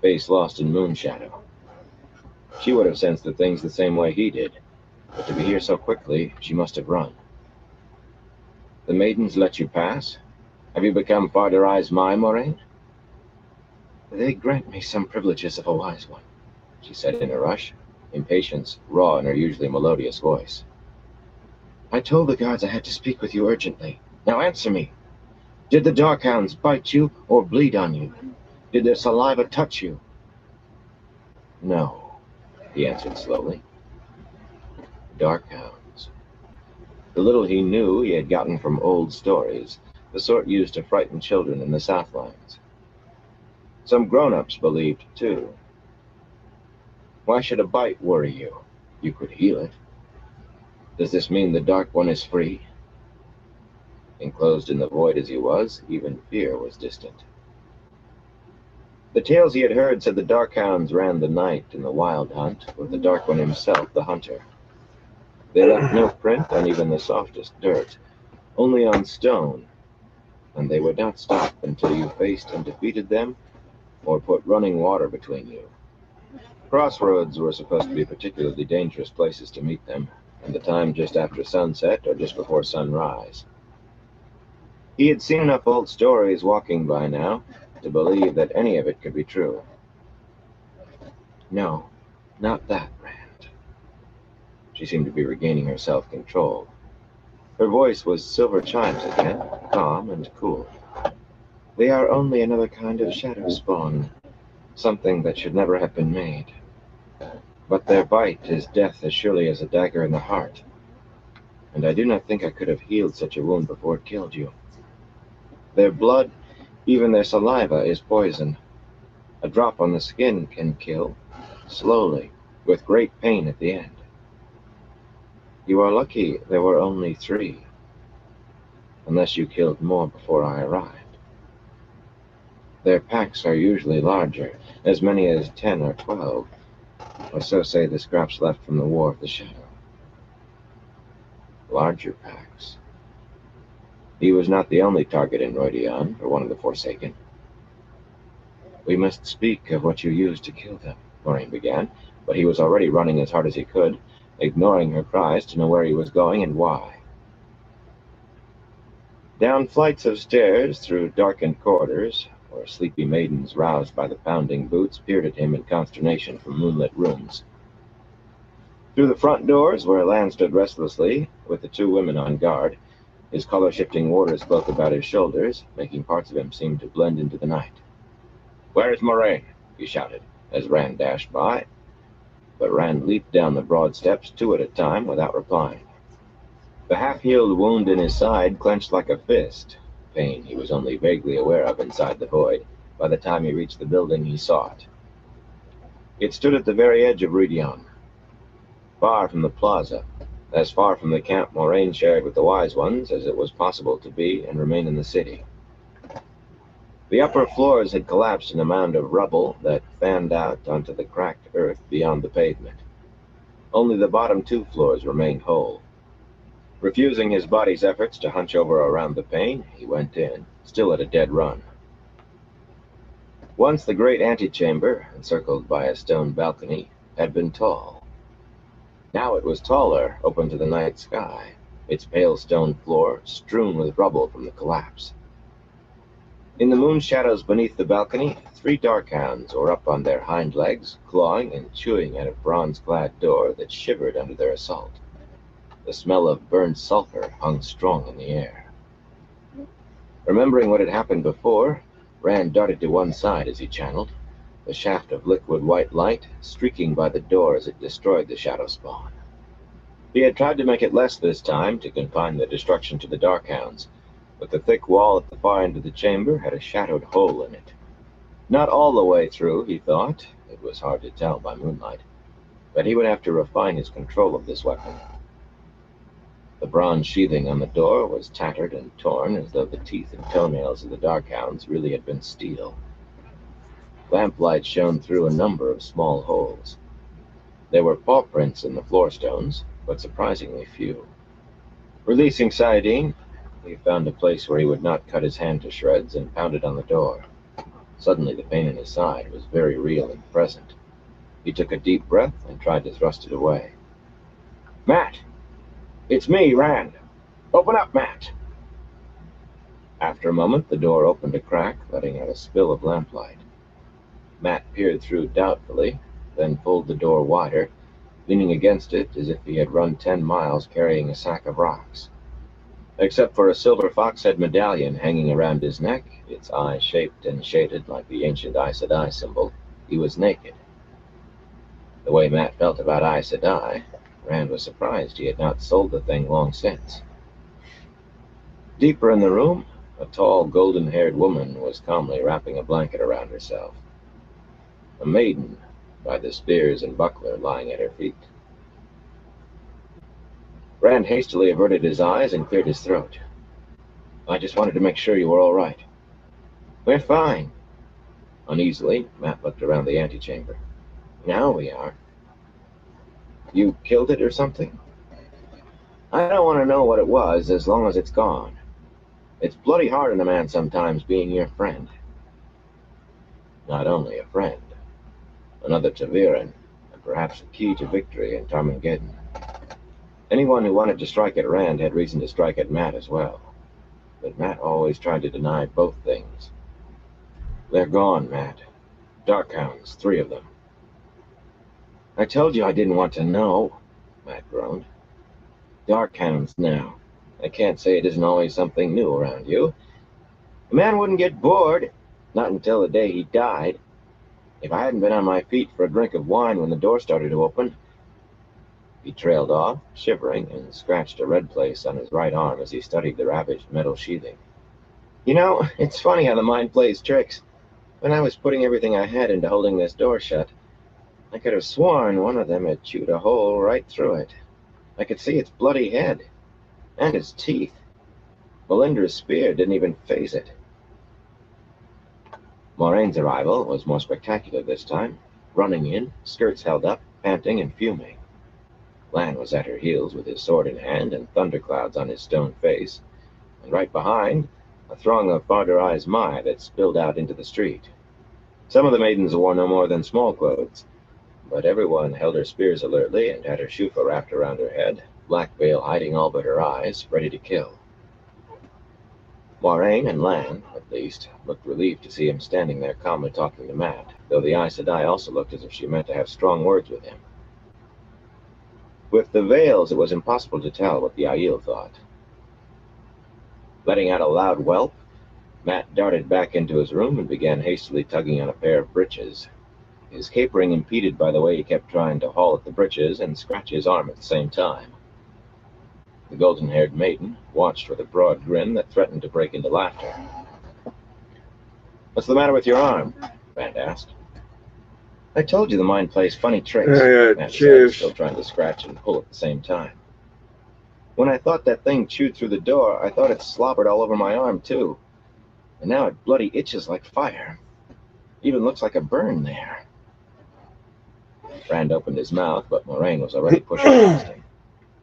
face lost in moon shadow. She would have sensed the things the same way he did, but to be here so quickly, she must have run. The maidens let you pass? Have you become Farderai's my Moraine? They grant me some privileges of a wise one, she said in a rush, impatience raw in her usually melodious voice. I told the guards I had to speak with you urgently. Now answer me. Did the Darkhounds bite you or bleed on you? Did their saliva touch you? No, he answered slowly. Darkhounds. The little he knew he had gotten from old stories, the sort used to frighten children in the Southlands. Some grown-ups believed, too. Why should a bite worry you? You could heal it. Does this mean the Dark One is free? Enclosed in the void as he was, even fear was distant. The tales he had heard said the Dark Hounds ran the night in the wild hunt, with the Dark One himself the hunter. They left no print on even the softest dirt, only on stone, and they would not stop until you faced and defeated them, or put running water between you. Crossroads were supposed to be particularly dangerous places to meet them, and the time just after sunset or just before sunrise. He had seen enough old stories walking by now to believe that any of it could be true. No, not that, Rand. She seemed to be regaining her self-control. Her voice was silver chimes again, calm and cool. They are only another kind of shadow spawn, something that should never have been made. But their bite is death as surely as a dagger in the heart, and I do not think I could have healed such a wound before it killed you. Their blood, even their saliva, is poison. A drop on the skin can kill, slowly, with great pain at the end. You are lucky there were only 3, unless you killed more before I arrived. Their packs are usually larger, as many as 10 or 12, or so say the scraps left from the War of the Shadow. Larger packs. He was not the only target in Rodion for one of the Forsaken. We must speak of what you used to kill them, Moraine began, but he was already running as hard as he could, ignoring her cries to know where he was going and why. Down flights of stairs, through darkened corridors, where sleepy maidens roused by the pounding boots peered at him in consternation from moonlit rooms. Through the front doors, where Lan stood restlessly, with the 2 women on guard, his color-shifting waters spoke about his shoulders, making parts of him seem to blend into the night. "Where is Moraine?" he shouted, as Rand dashed by, but Rand leaped down the broad steps 2 at a time without replying. The half-healed wound in his side clenched like a fist, pain he was only vaguely aware of inside the void. By the time he reached the building, he saw it. It stood at the very edge of Rodion, far from the plaza, as far from the camp Moraine shared with the Wise Ones as it was possible to be and remain in the city. The upper floors had collapsed in a mound of rubble that fanned out onto the cracked earth beyond the pavement. Only the bottom 2 floors remained whole. Refusing his body's efforts to hunch over around the pane, he went in, still at a dead run. Once the great antechamber, encircled by a stone balcony, had been tall. Now it was taller, open to the night sky, its pale stone floor strewn with rubble from the collapse. In the moon shadows beneath the balcony, 3 Darkhounds were up on their hind legs, clawing and chewing at a bronze-clad door that shivered under their assault. The smell of burned sulfur hung strong in the air. Remembering what had happened before, Rand darted to one side as he channeled, the shaft of liquid white light streaking by the door as it destroyed the shadow spawn. He had tried to make it less this time, to confine the destruction to the Darkhounds, but the thick wall at the far end of the chamber had a shadowed hole in it. Not all the way through, he thought, it was hard to tell by moonlight, but he would have to refine his control of this weapon. The bronze sheathing on the door was tattered and torn, as though the teeth and toenails of the Darkhounds really had been steel. Lamplight shone through a number of small holes. There were paw prints in the floor stones, but surprisingly few. Releasing Saladin, he found a place where he would not cut his hand to shreds and pounded on the door. Suddenly the pain in his side was very real and present. He took a deep breath and tried to thrust it away. "Matt! It's me, Rand! Open up, Matt!" After a moment, the door opened a crack, letting out a spill of lamplight. Matt peered through doubtfully, then pulled the door wider, leaning against it as if he had run 10 miles carrying a sack of rocks. Except for a silver fox-head medallion hanging around his neck, its eyes shaped and shaded like the ancient Aes Sedai symbol, he was naked. The way Matt felt about Aes Sedai, Rand was surprised he had not sold the thing long since. Deeper in the room, a tall, golden-haired woman was calmly wrapping a blanket around herself. A maiden, by the spears and buckler lying at her feet. Rand hastily averted his eyes and cleared his throat. I just wanted to make sure you were all right. We're fine. Uneasily, Matt looked around the antechamber. Now we are. You killed it or something? I don't want to know what it was as long as it's gone. It's bloody hard on a man sometimes being your friend. Not only a friend, another Taviran, and perhaps a key to victory in Tarmangeddon. Anyone who wanted to strike at Rand had reason to strike at Matt as well. But Matt always tried to deny both things. They're gone, Matt. Darkhounds, 3 of them. I told you I didn't want to know, Matt groaned. Darkhounds now. I can't say it isn't always something new around you. A man wouldn't get bored, not until the day he died. If I hadn't been on my feet for a drink of wine when the door started to open. He trailed off, shivering, and scratched a red place on his right arm as he studied the ravaged metal sheathing. You know, it's funny how the mind plays tricks. When I was putting everything I had into holding this door shut, I could have sworn one of them had chewed a hole right through it. I could see its bloody head. And its teeth. Melinda's spear didn't even faze it. Moraine's arrival was more spectacular this time, running in, skirts held up, panting and fuming. Lan was at her heels with his sword in hand and thunderclouds on his stone face, and right behind, a throng of Farder-Eyes Mai that spilled out into the street. Some of the maidens wore no more than small clothes, but everyone held her spears alertly and had her shufa wrapped around her head, black veil hiding all but her eyes, ready to kill. Moraine and Lan, at least, looked relieved to see him standing there calmly talking to Matt, though the Aes Sedai also looked as if she meant to have strong words with him. With the veils, it was impossible to tell what the Aiel thought. Letting out a loud whelp, Matt darted back into his room and began hastily tugging on a pair of breeches, his capering impeded by the way he kept trying to haul at the breeches and scratch his arm at the same time. The golden-haired maiden watched with a broad grin that threatened to break into laughter. What's the matter with your arm? Rand asked. I told you the mind plays funny tricks, Matt said, still trying to scratch and pull at the same time. When I thought that thing chewed through the door, I thought it slobbered all over my arm, too. And now it bloody itches like fire. Even looks like a burn there. Rand opened his mouth, but Moraine was already pushing past him.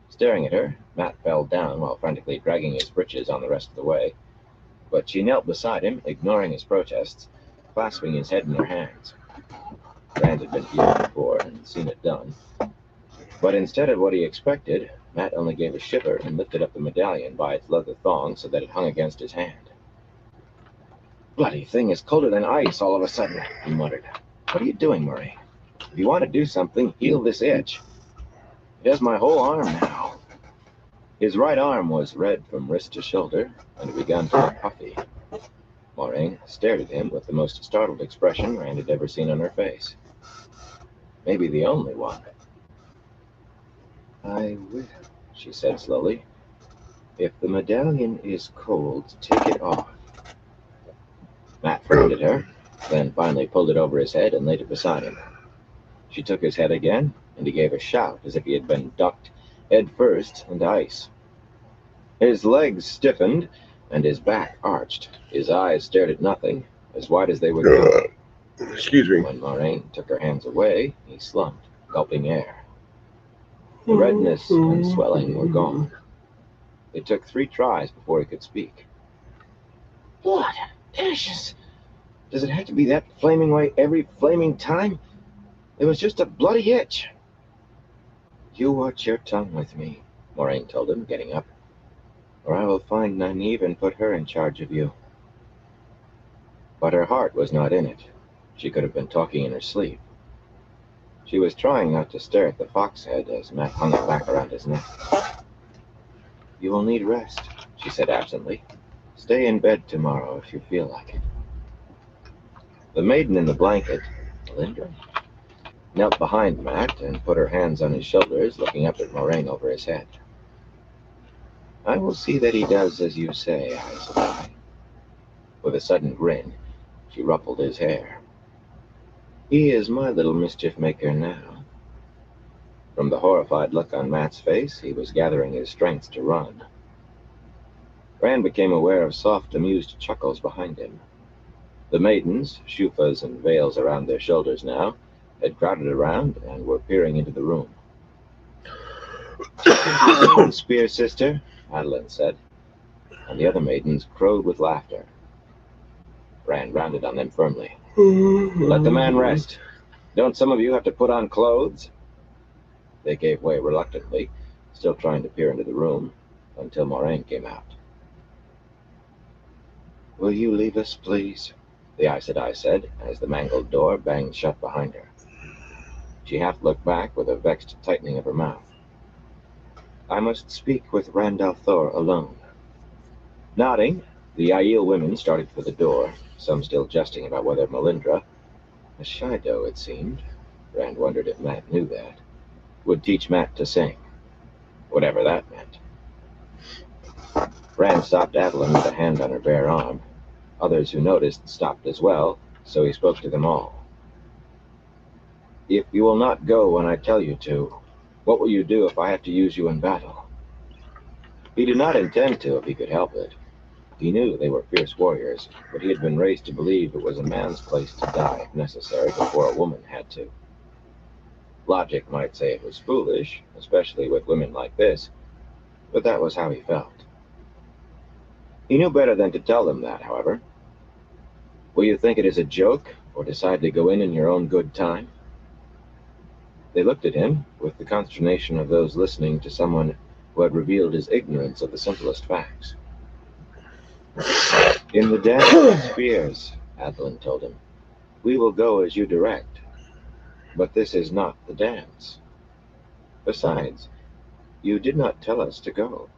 Staring at her, Matt fell down while frantically dragging his breeches on the rest of the way. But she knelt beside him, ignoring his protests, clasping his head in her hands. Rand had been here before and seen it done. But instead of what he expected, Matt only gave a shiver and lifted up the medallion by its leather thong so that it hung against his hand. Bloody thing is colder than ice all of a sudden, he muttered. What are you doing, Moraine? If you want to do something, heal this itch. It has my whole arm now. His right arm was red from wrist to shoulder, and it began to look puffy. Moraine stared at him with the most startled expression Rand had ever seen on her face. Maybe the only one. I will, she said slowly. If the medallion is cold, take it off. Matt frowned at her, then finally pulled it over his head and laid it beside him. She took his head again, and he gave a shout as if he had been ducked head first into ice. His legs stiffened, and his back arched. His eyes stared at nothing, as wide as they would go. Excuse me. When Moraine took her hands away, he slumped, gulping air. The redness and swelling were gone. It took 3 tries before he could speak. Blood, ashes. Does it have to be that flaming way every flaming time? It was just a bloody itch. You watch your tongue with me, Moraine told him, getting up, or I will find Nynaeve and put her in charge of you. But her heart was not in it. She could have been talking in her sleep. She was trying not to stare at the fox head as Matt hung it back around his neck. You will need rest, she said absently. Stay in bed tomorrow if you feel like it. The maiden in the blanket, Melinda, knelt behind Matt and put her hands on his shoulders, looking up at Moraine over his head. I will see that he does as you say, Aes Sedai. With a sudden grin, she ruffled his hair. He is my little mischief maker now. From the horrified look on Matt's face, he was gathering his strength to run. Rand became aware of soft, amused chuckles behind him. The maidens, shufas and veils around their shoulders now, had crowded around and were peering into the room. "Spear, sister," Adeline said, and the other maidens crowed with laughter. Rand rounded on them firmly. "Let the man rest. Don't some of you have to put on clothes?" They gave way reluctantly, still trying to peer into the room, until Moraine came out. "Will you leave us, please?" the Aes Sedai said, as the mangled door banged shut behind her. She half looked back with a vexed tightening of her mouth. "I must speak with Rand al'Thor alone." Nodding, the Aiel women started for the door, some still jesting about whether Melindra, a Shido it seemed, Rand wondered if Matt knew that, would teach Matt to sing, whatever that meant. Rand stopped Adeline with a hand on her bare arm. Others who noticed stopped as well, so he spoke to them all. "If you will not go when I tell you to, what will you do if I have to use you in battle?" He did not intend to if he could help it. He knew they were fierce warriors, but he had been raised to believe it was a man's place to die if necessary before a woman had to. Logic might say it was foolish, especially with women like this, but that was how he felt. He knew better than to tell them that, however. "Will you think it is a joke, or decide to go in your own good time?" They looked at him with the consternation of those listening to someone who had revealed his ignorance of the simplest facts. "In the dance of spears," Adeline told him, "we will go as you direct. But this is not the dance. Besides, you did not tell us to go."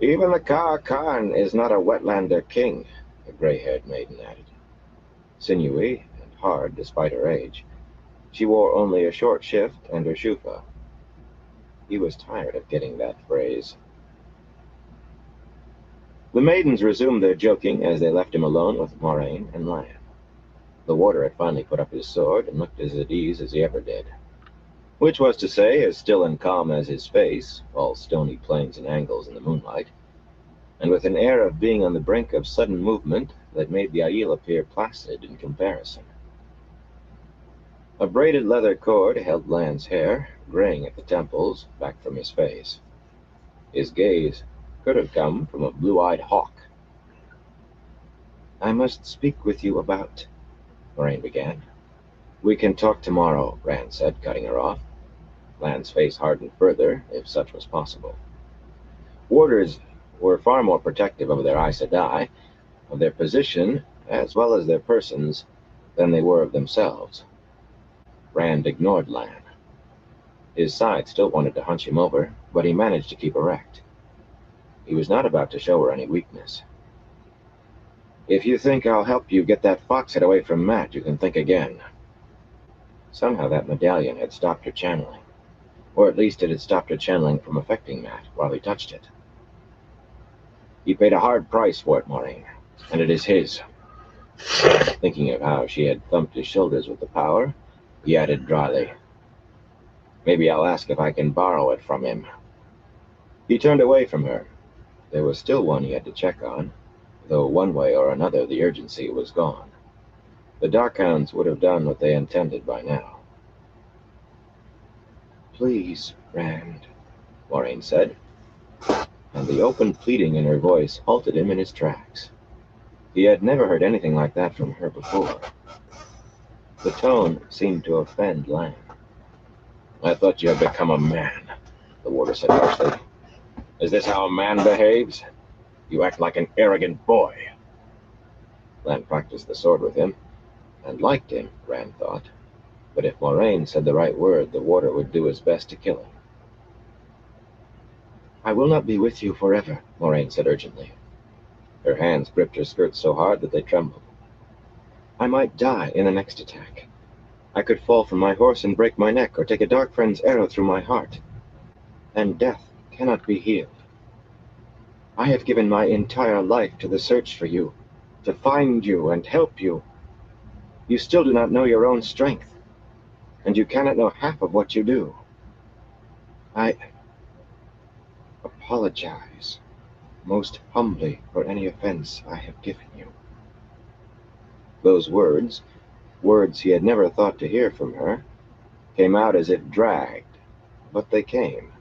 "Even the Ka Khan is not a Wetlander king," a gray-haired maiden added. Sinewy and hard despite her age, she wore only a short shift and her shufa. He was tired of getting that phrase. The maidens resumed their joking as they left him alone with Moraine and Lan. The warder had finally put up his sword and looked as at ease as he ever did. Which was to say, as still and calm as his face, all stony planes and angles in the moonlight, and with an air of being on the brink of sudden movement that made the Aiel appear placid in comparison. A braided leather cord held Lan's hair, graying at the temples, back from his face. His gaze could have come from a blue-eyed hawk. "I must speak with you about," Moraine began. "We can talk tomorrow," Rand said, cutting her off. Lan's face hardened further, if such was possible. Warders were far more protective of their Aes Sedai, of their position, as well as their persons, than they were of themselves. Rand ignored Lan. His side still wanted to hunch him over, but he managed to keep erect. He was not about to show her any weakness. "If you think I'll help you get that foxhead away from Matt, you can think again." Somehow that medallion had stopped her channeling, or at least it had stopped her channeling from affecting Matt while he touched it. "He paid a hard price for it, Moraine, and it is his." Thinking of how she had thumped his shoulders with the power, he added dryly, "Maybe I'll ask if I can borrow it from him." He turned away from her. There was still one he had to check on, though one way or another the urgency was gone. The Darkhounds would have done what they intended by now. "Please, Rand," Moraine said, and the open pleading in her voice halted him in his tracks. He had never heard anything like that from her before. The tone seemed to offend Lan. "I thought you had become a man," the warder said harshly. "Is this how a man behaves? You act like an arrogant boy." Lan practiced the sword with him, and liked him, Rand thought. But if Moraine said the right word, the warder would do his best to kill him. "I will not be with you forever," Moraine said urgently. Her hands gripped her skirts so hard that they trembled. "I might die in the next attack. I could fall from my horse and break my neck, or take a dark friend's arrow through my heart. And death cannot be healed. I have given my entire life to the search for you, to find you and help you. You still do not know your own strength. and you cannot know half of what you do. I apologize most humbly for any offense I have given you." Those words he had never thought to hear from her, came out as if dragged, but they came,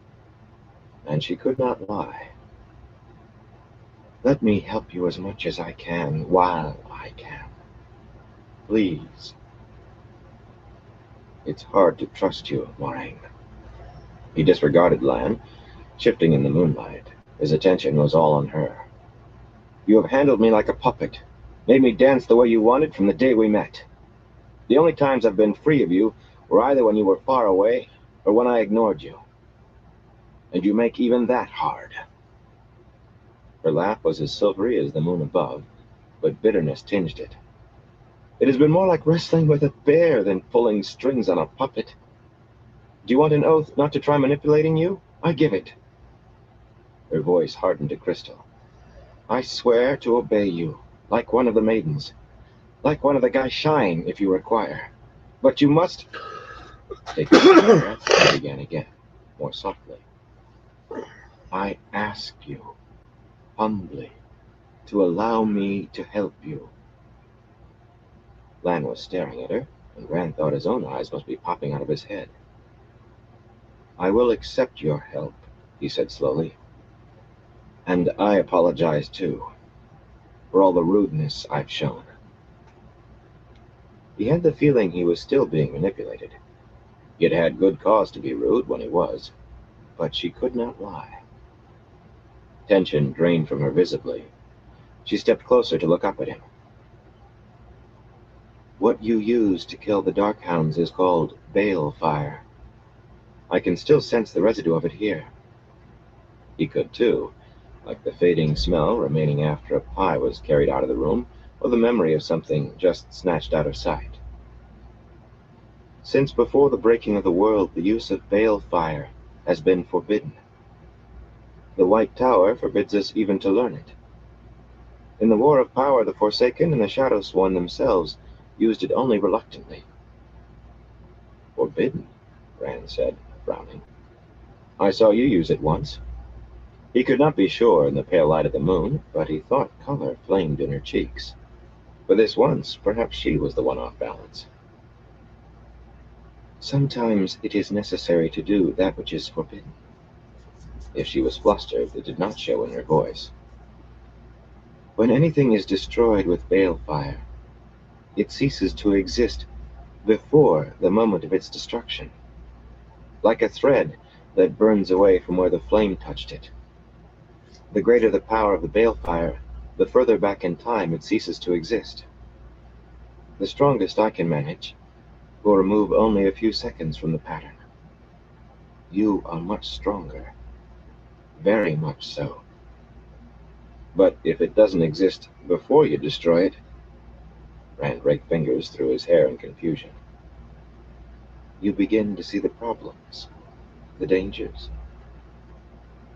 and she could not lie. "Let me help you as much as I can while I can. Please. It's hard to trust you, Moraine." He disregarded Lan, shifting in the moonlight. His attention was all on her. "You have handled me like a puppet, made me dance the way you wanted from the day we met. The only times I've been free of you were either when you were far away or when I ignored you. And you make even that hard." Her laugh was as silvery as the moon above, but bitterness tinged it. "It has been more like wrestling with a bear than pulling strings on a puppet. Do you want an oath not to try manipulating you? I give it." Her voice hardened to crystal. "I swear to obey you, like one of the maidens. Like one of the Gaishine, if you require. But you must..." Take a deep breath and began again, more softly. "I ask you, humbly, to allow me to help you." Lan was staring at her, and Rand thought his own eyes must be popping out of his head. "I will accept your help," he said slowly. "And I apologize, too, for all the rudeness I've shown." He had the feeling he was still being manipulated. He had had good cause to be rude when he was, but she could not lie. Tension drained from her visibly. She stepped closer to look up at him. "What you use to kill the Darkhounds is called bale fire. I can still sense the residue of it here." He could too, like the fading smell remaining after a pie was carried out of the room, or the memory of something just snatched out of sight. "Since before the breaking of the world, the use of bale fire has been forbidden. The White Tower forbids us even to learn it. In the War of Power, the Forsaken and the Shadowsworn themselves used it only reluctantly." "Forbidden," Rand said, frowning. "I saw you use it once." He could not be sure in the pale light of the moon, but he thought color flamed in her cheeks. For this once, perhaps she was the one off balance. "Sometimes it is necessary to do that which is forbidden." If she was flustered, it did not show in her voice. "When anything is destroyed with balefire, it ceases to exist before the moment of its destruction, like a thread that burns away from where the flame touched it. The greater the power of the balefire, the further back in time it ceases to exist. The strongest I can manage will remove only a few seconds from the pattern. You are much stronger, very much so. But if it doesn't exist before you destroy it..." Rand raked fingers through his hair in confusion. "You begin to see the problems, the dangers."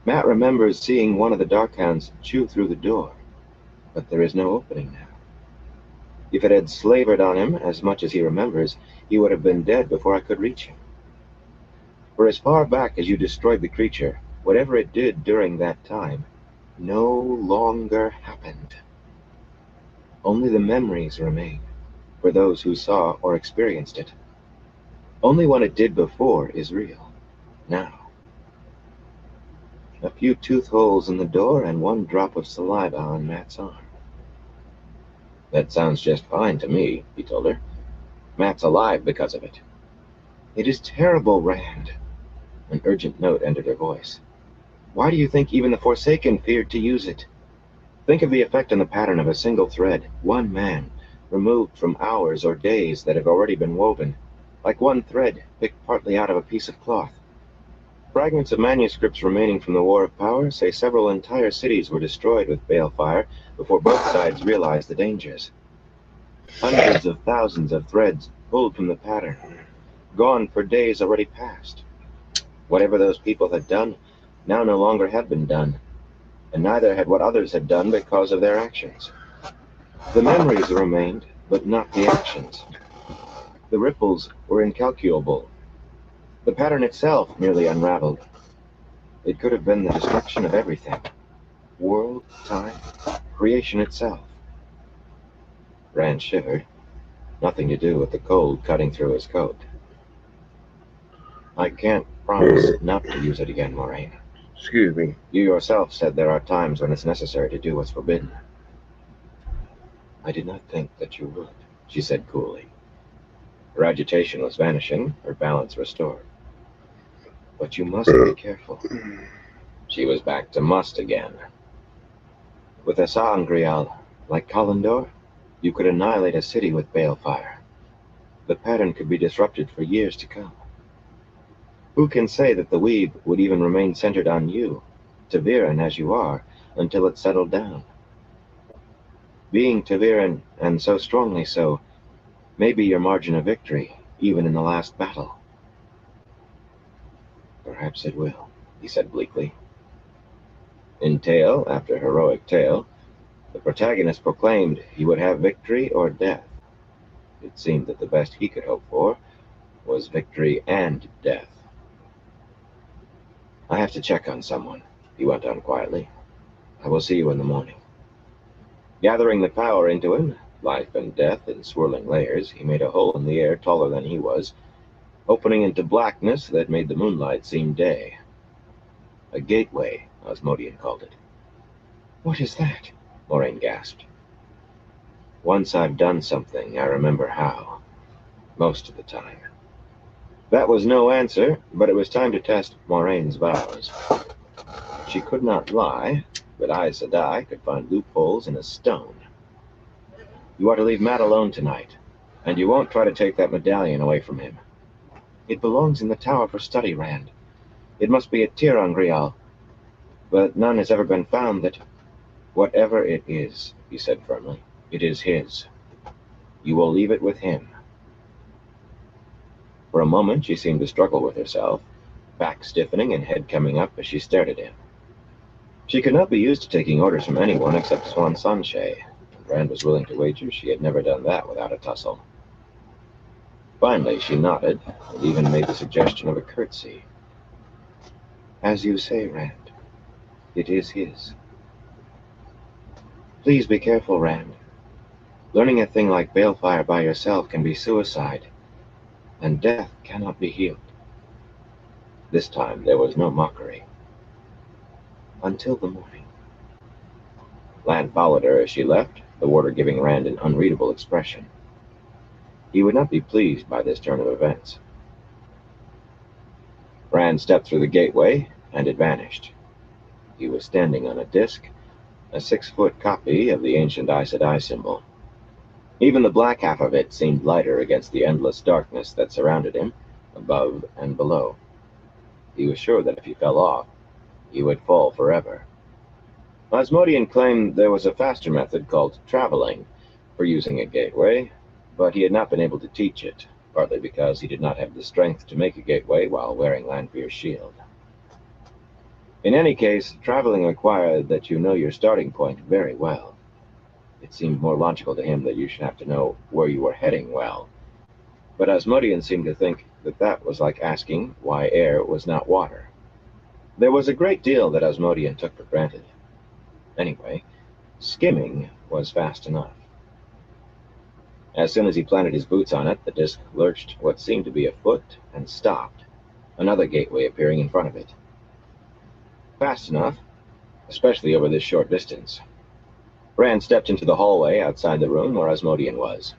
Matt remembers seeing one of the Darkhounds chew through the door, but there is no opening now. If it had slavered on him as much as he remembers, he would have been dead before I could reach him. For as far back as you destroyed the creature, whatever it did during that time no longer happened. Only the memories remain for those who saw or experienced it. Only what it did before is real, now. A few tooth holes in the door and one drop of saliva on Matt's arm. "That sounds just fine to me," he told her. "Matt's alive because of it." "It is terrible, Rand." An urgent note entered her voice. "Why do you think even the Forsaken feared to use it? Think of the effect on the pattern of a single thread, one man, removed from hours or days that have already been woven, like one thread picked partly out of a piece of cloth. Fragments of manuscripts remaining from the War of Power say several entire cities were destroyed with balefire before both sides realized the dangers. Hundreds of thousands of threads pulled from the pattern, gone for days already past. Whatever those people had done now no longer had been done, and neither had what others had done because of their actions. The memories remained, but not the actions. The ripples were incalculable. The pattern itself nearly unraveled. It could have been the destruction of everything. World, time, creation itself. Rand shivered. Nothing to do with the cold cutting through his coat. I can't promise not to use it again, Moraine. Excuse me. You yourself said there are times when it's necessary to do what's forbidden. I did not think that you would, she said coolly. Her agitation was vanishing, her balance restored. But you must be careful. She was back to must again. With a sangreal like Kalendor, you could annihilate a city with balefire. The pattern could be disrupted for years to come. Who can say that the weave would even remain centered on you, Taviran as you are, until it settled down? Being Taviran, and so strongly so, may be your margin of victory, even in the last battle. Perhaps it will, he said bleakly. In tale after heroic tale, the protagonist proclaimed he would have victory or death. It seemed that the best he could hope for was victory and death. I have to check on someone, he went on quietly. I will see you in the morning. Gathering the power into him, life and death in swirling layers, he made a hole in the air taller than he was, opening into blackness that made the moonlight seem day. A gateway, Osmodian called it. What is that? Moraine gasped. Once I've done something, I remember how. Most of the time. That was no answer, but it was time to test Moraine's vows. She could not lie, but Aes Sedai could find loopholes in a stone. You are to leave Matt alone tonight, and you won't try to take that medallion away from him. It belongs in the Tower for Study, Rand. It must be at tir-en-Grial, but none has ever been found that... Whatever it is, he said firmly, it is his. You will leave it with him. For a moment she seemed to struggle with herself, back stiffening and head coming up as she stared at him. She could not be used to taking orders from anyone except Swan Sanche, and Rand was willing to wager she had never done that without a tussle. Finally she nodded, and even made the suggestion of a curtsy. As you say, Rand, it is his. Please be careful, Rand. Learning a thing like balefire by yourself can be suicide, and death cannot be healed. This time there was no mockery. Until the morning. Lan followed her as she left, the warder giving Rand an unreadable expression. He would not be pleased by this turn of events. Rand stepped through the gateway, and it vanished. He was standing on a disc, a 6-foot copy of the ancient Aes Sedai symbol. Even the black half of it seemed lighter against the endless darkness that surrounded him, above and below. He was sure that if he fell off, he would fall forever. Osmodian claimed there was a faster method called traveling for using a gateway, but he had not been able to teach it, partly because he did not have the strength to make a gateway while wearing Lanfear's shield. In any case, traveling required that you know your starting point very well. It seemed more logical to him that you should have to know where you were heading well, but Osmodian seemed to think that that was like asking why air was not water. There was a great deal that Osmodian took for granted. Anyway, skimming was fast enough. As soon as he planted his boots on it, the disc lurched what seemed to be a foot and stopped, another gateway appearing in front of it. Fast enough, especially over this short distance. Rand stepped into the hallway outside the room where Osmodian was.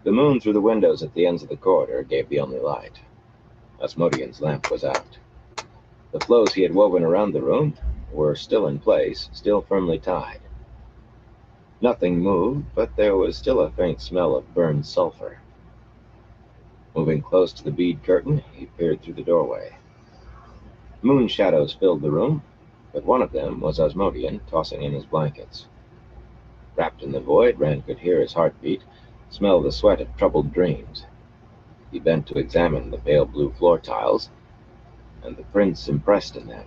The moon through the windows at the ends of the corridor gave the only light. Osmodian's lamp was out. The flows he had woven around the room were still in place, still firmly tied. Nothing moved, but there was still a faint smell of burned sulfur. Moving close to the bead curtain, he peered through the doorway. Moon shadows filled the room, but one of them was Osmodian tossing in his blankets. Wrapped in the void, Rand could hear his heartbeat, smell the sweat of troubled dreams. He bent to examine the pale blue floor tiles, and the prints impressed in them.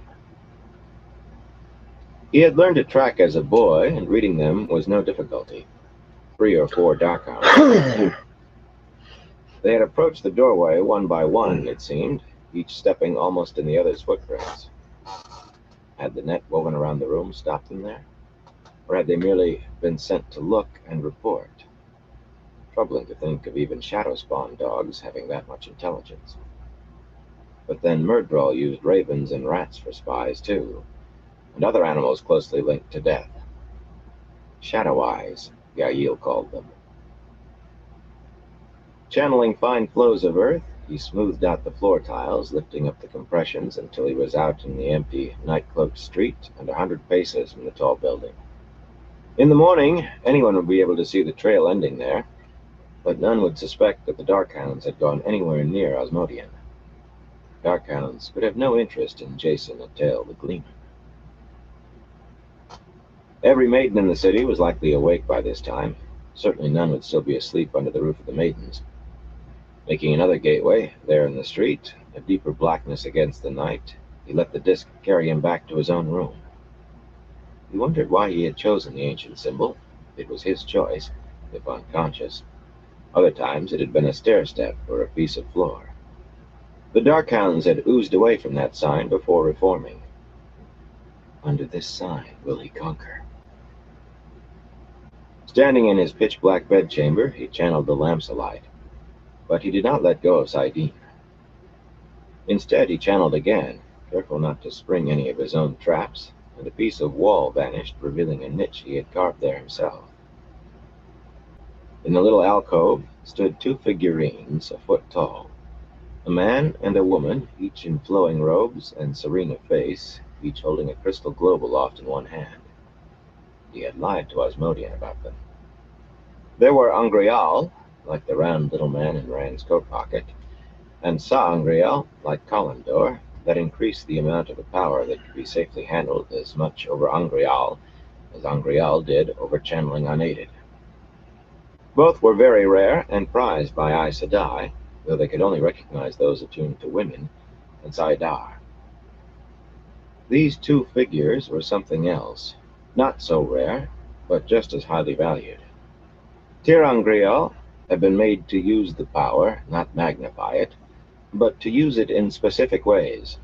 He had learned to track as a boy, and reading them was no difficulty. 3 or 4 dark hours. They had approached the doorway one by one, it seemed, each stepping almost in the other's footprints. Had the net woven around the room stopped them there? Or had they merely been sent to look and report? Troubling to think of even shadow-spawn dogs having that much intelligence. But then Myrddraal used ravens and rats for spies, too, and other animals closely linked to death. Shadow eyes, Yael called them. Channeling fine flows of earth, he smoothed out the floor tiles, lifting up the compressions until he was out in the empty, night-cloaked street and 100 paces from the tall building. In the morning, anyone would be able to see the trail ending there, but none would suspect that the Darkhounds had gone anywhere near Osmodian. Darkhounds could have no interest in Jason Attell the Gleeman. Every maiden in the city was likely awake by this time. Certainly none would still be asleep under the roof of the maidens. Making another gateway, there in the street, a deeper blackness against the night, he let the disk carry him back to his own room. He wondered why he had chosen the ancient symbol. It was his choice, if unconscious. Other times it had been a stair-step or a piece of floor. The Darkhounds had oozed away from that sign before reforming. Under this sign will he conquer. Standing in his pitch-black bedchamber, he channeled the lamps alight. But he did not let go of Saidin. Instead, he channeled again, careful not to spring any of his own traps, and a piece of wall vanished, revealing a niche he had carved there himself. In the little alcove stood two figurines a foot tall, a man and a woman, each in flowing robes and serene of face, each holding a crystal globe aloft in one hand. He had lied to Osmodian about them. There were Angreal, like the round little man in Rand's coat pocket, and Sa-Angreal, like Callandor, that increased the amount of the power that could be safely handled as much over Angreal as Angreal did over channeling unaided. Both were very rare and prized by Aes Sedai, though they could only recognize those attuned to women and Saidar. These two figures were something else, not so rare, but just as highly valued. Tir-Angreal had been made to use the power, not magnify it, but to use it in specific ways.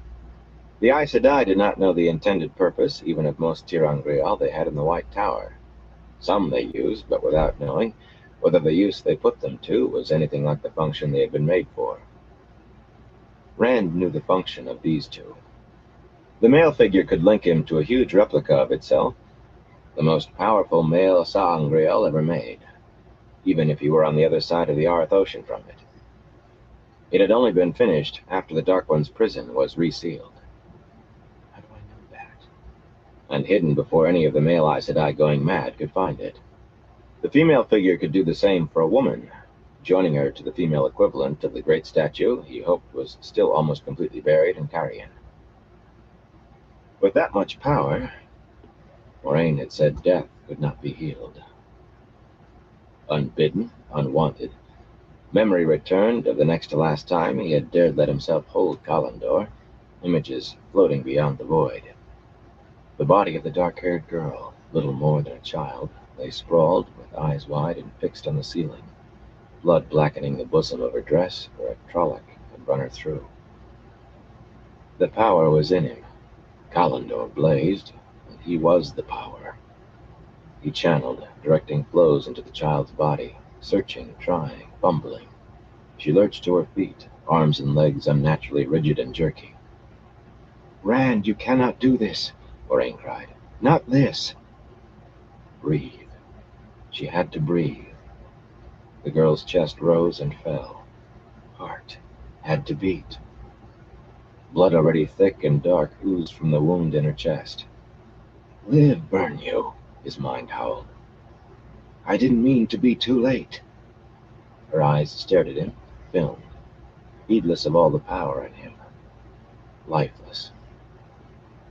The Aes Sedai did not know the intended purpose, even of most Tir-Angreal they had in the White Tower. Some they used, but without knowing whether the use they put them to was anything like the function they had been made for. Rand knew the function of these two. The male figure could link him to a huge replica of itself, the most powerful male Sa-Angreal ever made, even if he were on the other side of the Arth Ocean from it. It had only been finished after the Dark One's prison was resealed. How do I know that? And hidden before any of the male Aes Sedai going mad could find it. The female figure could do the same for a woman, joining her to the female equivalent of the great statue he hoped was still almost completely buried in Carrion. With that much power, Moraine had said death could not be healed. Unbidden, unwanted, memory returned of the next to last time he had dared let himself hold Callandor, images floating beyond the void. The body of the dark-haired girl, little more than a child, lay sprawled, with eyes wide and fixed on the ceiling, blood blackening the bosom of her dress where a Trolloc had run her through. The power was in him. Callandor blazed, and he was the power. He channeled, directing flows into the child's body, searching, trying, fumbling. She lurched to her feet, arms and legs unnaturally rigid and jerky. "Rand, you cannot do this," Moraine cried. "Not this." Breathe. She had to breathe. The girl's chest rose and fell. Heart had to beat. Blood already thick and dark oozed from the wound in her chest. "Live, burn you," his mind howled. "I didn't mean to be too late." Her eyes stared at him, filmed, heedless of all the power in him. Lifeless.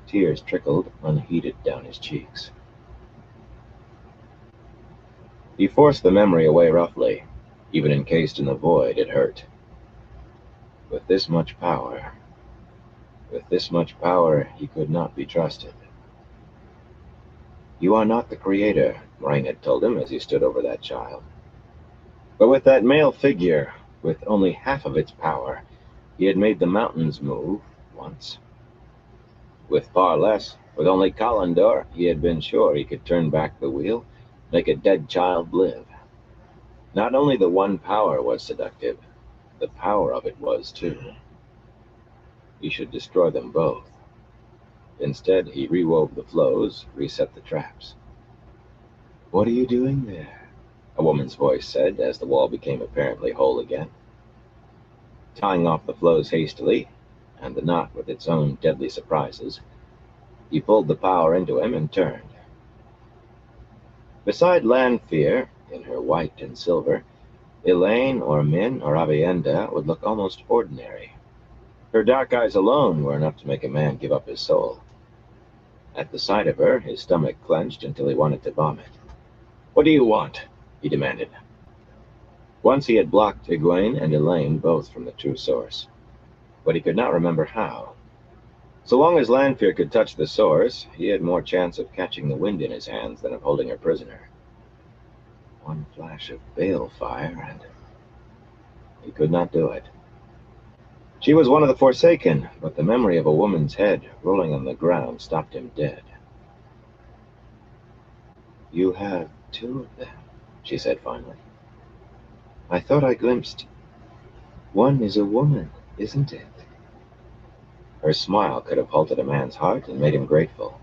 Tears trickled unheeded down his cheeks. He forced the memory away roughly. Even encased in the void, it hurt. With this much power, he could not be trusted. "You are not the creator," Moraine had told him as he stood over that child. "But with that male figure, With only half of its power, he had made the mountains move once. With far less, with only Kalendor, he had been sure he could turn back the wheel, make a dead child live. Not only the one power was seductive, the power of it was too. He should destroy them both. Instead, he rewove the flows, reset the traps. "What are you doing there?" a woman's voice said as the wall became apparently whole again. Tying off the flows hastily, and the knot with its own deadly surprises, he pulled the power into him and turned. Beside Lanfear, in her white and silver, Elaine or Min or Avienda would look almost ordinary. Her dark eyes alone were enough to make a man give up his soul. At the sight of her, his stomach clenched until he wanted to vomit. "What do you want?" he demanded. Once he had blocked Egwene and Elaine both from the true source, but he could not remember how. So long as Lanfear could touch the source, he had more chance of catching the wind in his hands than of holding her prisoner. One flash of balefire, and he could not do it. She was one of the Forsaken, but the memory of a woman's head rolling on the ground stopped him dead. "You have two of them," she said finally. "I thought I glimpsed. One is a woman, isn't it?" Her smile could have halted a man's heart and made him grateful.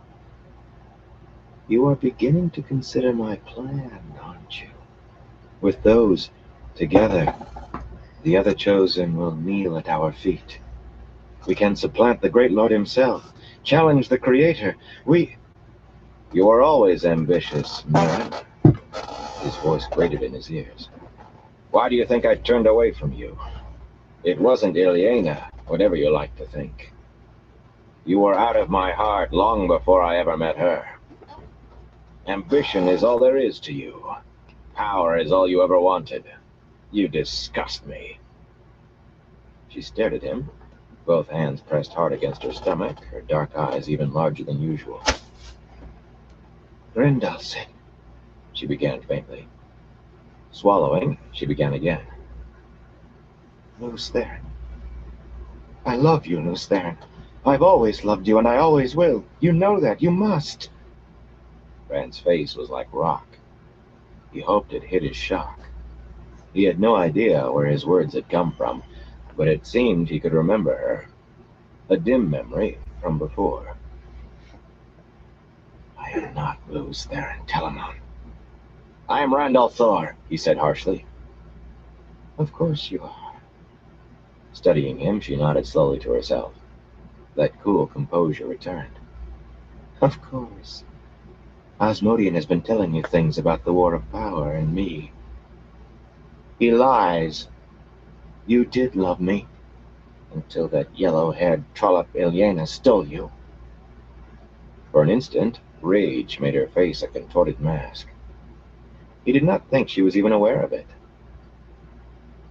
"You are beginning to consider my plan, aren't you? With those together, the other chosen will kneel at our feet. We can supplant the great Lord himself, challenge the Creator. You are always ambitious, Mirren." His voice grated in his ears. "Why do you think I turned away from you? It wasn't Ilyena, whatever you like to think. You were out of my heart long before I ever met her. Ambition is all there is to you. Power is all you ever wanted. You disgust me." She stared at him, both hands pressed hard against her stomach, her dark eyes even larger than usual. "Grendalson," she began faintly. Swallowing, she began again. "Lews Therin. I love you, Lews Therin. I've always loved you, and I always will. You know that. You must." Rand's face was like rock. He hoped it hid his shock. He had no idea where his words had come from, but it seemed he could remember her. A dim memory from before. "I am not Lews Therin Telamon." "I am Randall Thor," he said harshly. "Of course you are." Studying him, she nodded slowly to herself. That cool composure returned. "Of course. Asmodean has been telling you things about the War of Power and me." "He lies. You did love me, until that yellow-haired trollop Ilyena stole you." For an instant, rage made her face a contorted mask. He did not think she was even aware of it.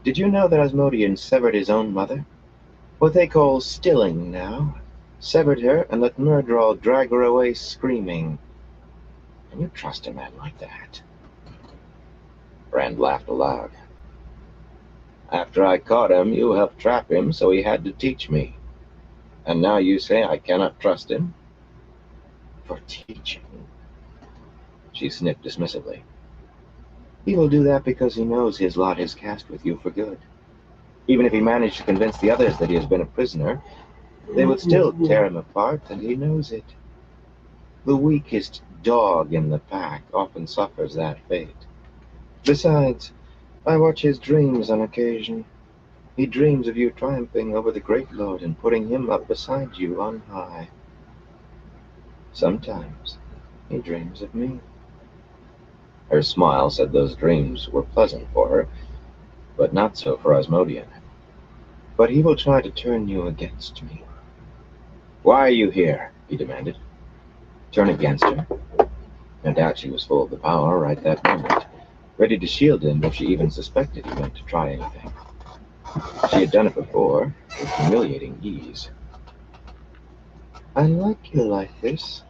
"Did you know that Asmodean severed his own mother? What they call stilling now. Severed her and let Myrddraal drag her away screaming. Can you trust a man like that?" Rand laughed aloud. "After I caught him, you helped trap him, so he had to teach me. And now you say I cannot trust him?" "For teaching?" She sniffed dismissively. "He will do that because he knows his lot is cast with you for good. Even if he managed to convince the others that he has been a prisoner, they would still tear him apart, and he knows it. The weakest dog in the pack often suffers that fate. Besides, I watch his dreams on occasion. He dreams of you triumphing over the great lord and putting him up beside you on high. Sometimes he dreams of me." Her smile said those dreams were pleasant for her, but not so for Asmodean. "But he will try to turn you against me." "Why are you here?" he demanded. Turn against her? No doubt she was full of the power right that moment, ready to shield him if she even suspected he meant to try anything. She had done it before, with humiliating ease. "I like you like this,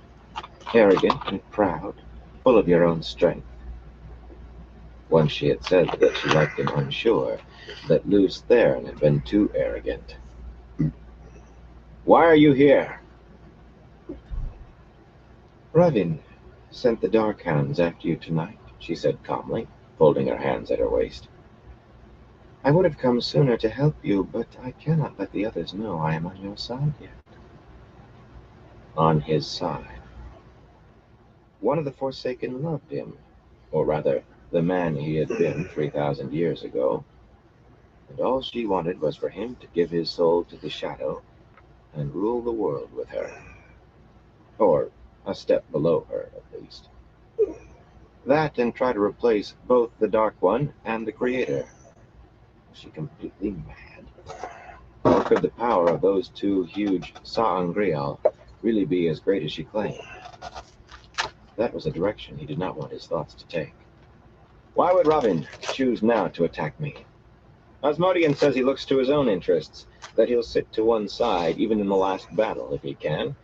arrogant and proud, full of your own strength." Once she had said that she liked him unsure, that Luce Theron had been too arrogant. Why are you here? Ravin sent the Dark Hounds after you tonight, she said calmly, folding her hands at her waist. I would have come sooner to help you, but I cannot let the others know I am on your side yet. On his side. One of the Forsaken loved him, or rather, the man he had been 3,000 years ago, and all she wanted was for him to give his soul to the Shadow and rule the world with her. Or a step below her, at least. That and try to replace both the Dark One and the Creator. Was she completely mad? Or could the power of those two huge Sa'angreal really be as great as she claimed? That was a direction he did not want his thoughts to take. Why would Robin choose now to attack me? Asmodean says he looks to his own interests, that he'll sit to one side even in the last battle if he can,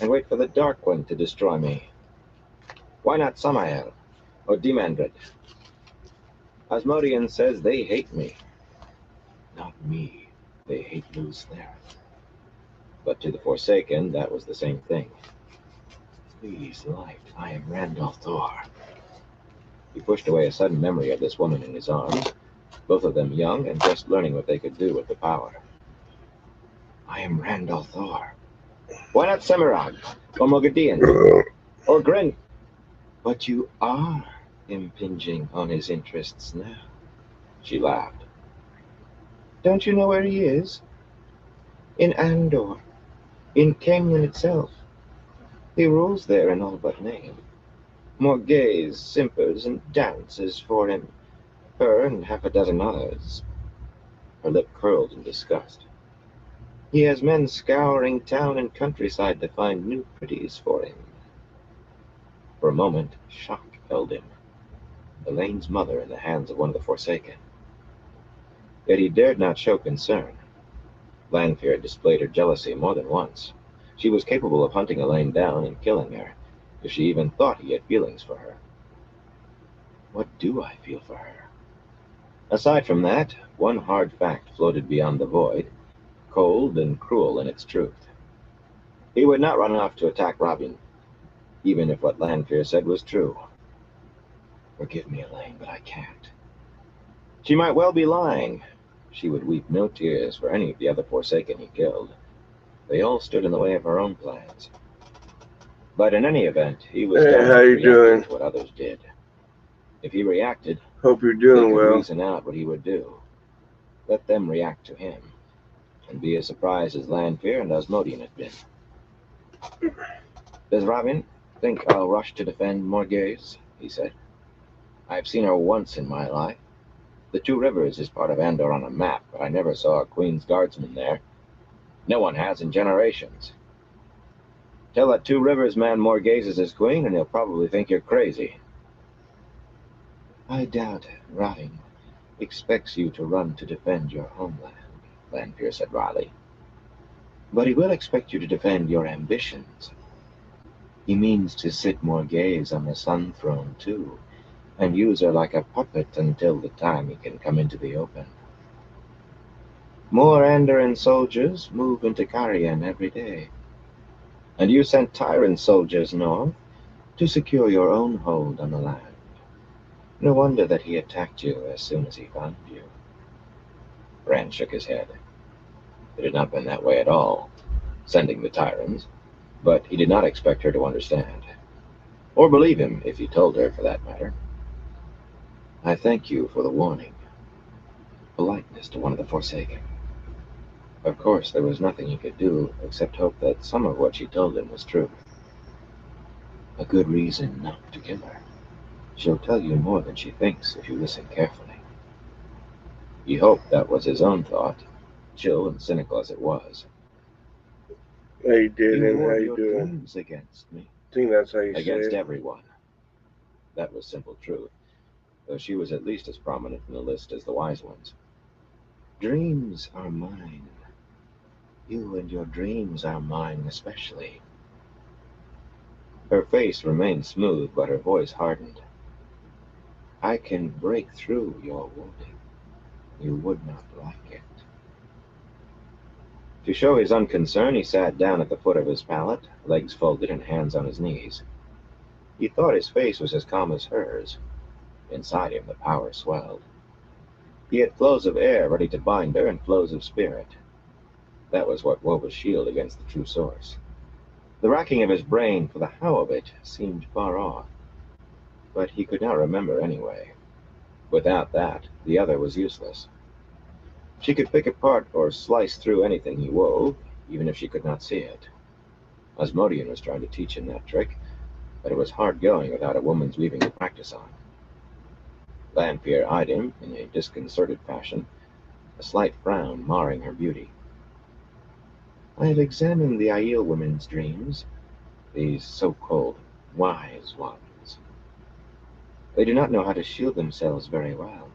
and wait for the Dark One to destroy me. Why not Samael or Demandred? Asmodean says they hate me. Not me. They hate Luce Theron. But to the Forsaken, that was the same thing. Please, light, I am Randolph Thor. He pushed away a sudden memory of this woman in his arms, both of them young and just learning what they could do with the power. I am Randolph Thor. Why not Semirag, or Mogadien, or Grin? But you are impinging on his interests now. She laughed. Don't you know where he is? In Andor, in Canyon itself. He rules there in all but name. Morgaze simpers and dances for him, her and half a dozen others. Her lip curled in disgust. He has men scouring town and countryside to find new pretties for him. For a moment, shock held him. Elaine's mother in the hands of one of the Forsaken. Yet he dared not show concern. Lanfear had displayed her jealousy more than once. She was capable of hunting Elaine down and killing her, if she even thought he had feelings for her. What do I feel for her? Aside from that, one hard fact floated beyond the void, cold and cruel in its truth. He would not run off to attack Robin, even if what Lanfear said was true. Forgive me, Elaine, but I can't. She might well be lying. She would weep no tears for any of the other Forsaken he killed. They all stood in the way of her own plans. But in any event, he was done how you reacting doing? to what others did. If he reacted, Hope you're they doing could well. reason out what he would do. Let them react to him, and be as surprised as Lanfear and Asmodean had been. Does Robin think I'll rush to defend Morgaze? He said. I've seen her once in my life. The Two Rivers is part of Andor on a map, but I never saw a Queen's Guardsman there. No one has in generations. Tell that Two Rivers man Morgaze is his queen, and he'll probably think you're crazy. I doubt Robin expects you to run to defend your homeland, Lanfear said wryly. But he will expect you to defend your ambitions. He means to sit Morgaze on the Sun Throne, too, and use her like a puppet until the time he can come into the open. More Andoran soldiers move into Carian every day. And you sent Tyrant soldiers north to secure your own hold on the land. No wonder that he attacked you as soon as he found you. Rand shook his head. It had not been that way at all, sending the Tyrants, but he did not expect her to understand. Or believe him, if he told her, for that matter. I thank you for the warning. Politeness to one of the Forsaken. Of course, there was nothing he could do except hope that some of what she told him was true. A good reason not to kill her. She'll tell you more than she thinks if you listen carefully. He hoped that was his own thought, chill and cynical as it was. How you did, You and how ward you your doing? dreams against me. I think that's how you say Against it. everyone. That was simple truth, though she was at least as prominent in the list as the wise ones. Dreams are mine. You and your dreams are mine especially. Her face remained smooth, but her voice hardened. I can break through your wounding. You would not like it. To show his unconcern, he sat down at the foot of his pallet, legs folded and hands on his knees. He thought his face was as calm as hers. Inside him, the power swelled. He had flows of air ready to bind her and flows of spirit. That was what wove a shield against the true source. The racking of his brain for the how of it seemed far off, but he could not remember anyway. Without that, the other was useless. She could pick apart or slice through anything he wove, even if she could not see it. Asmodean was trying to teach him that trick, but it was hard going without a woman's weaving to practice on. Lanfear eyed him in a disconcerted fashion, a slight frown marring her beauty. I have examined the Aiel women's dreams, these so-called wise ones. They do not know how to shield themselves very well.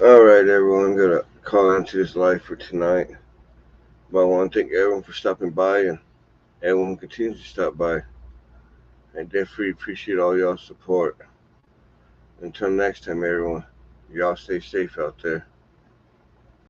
Alright, everyone, I'm going to call into this live for tonight. But I want to thank everyone for stopping by and everyone who continues to stop by. I definitely appreciate all y'all's support. Until next time, everyone, y'all stay safe out there.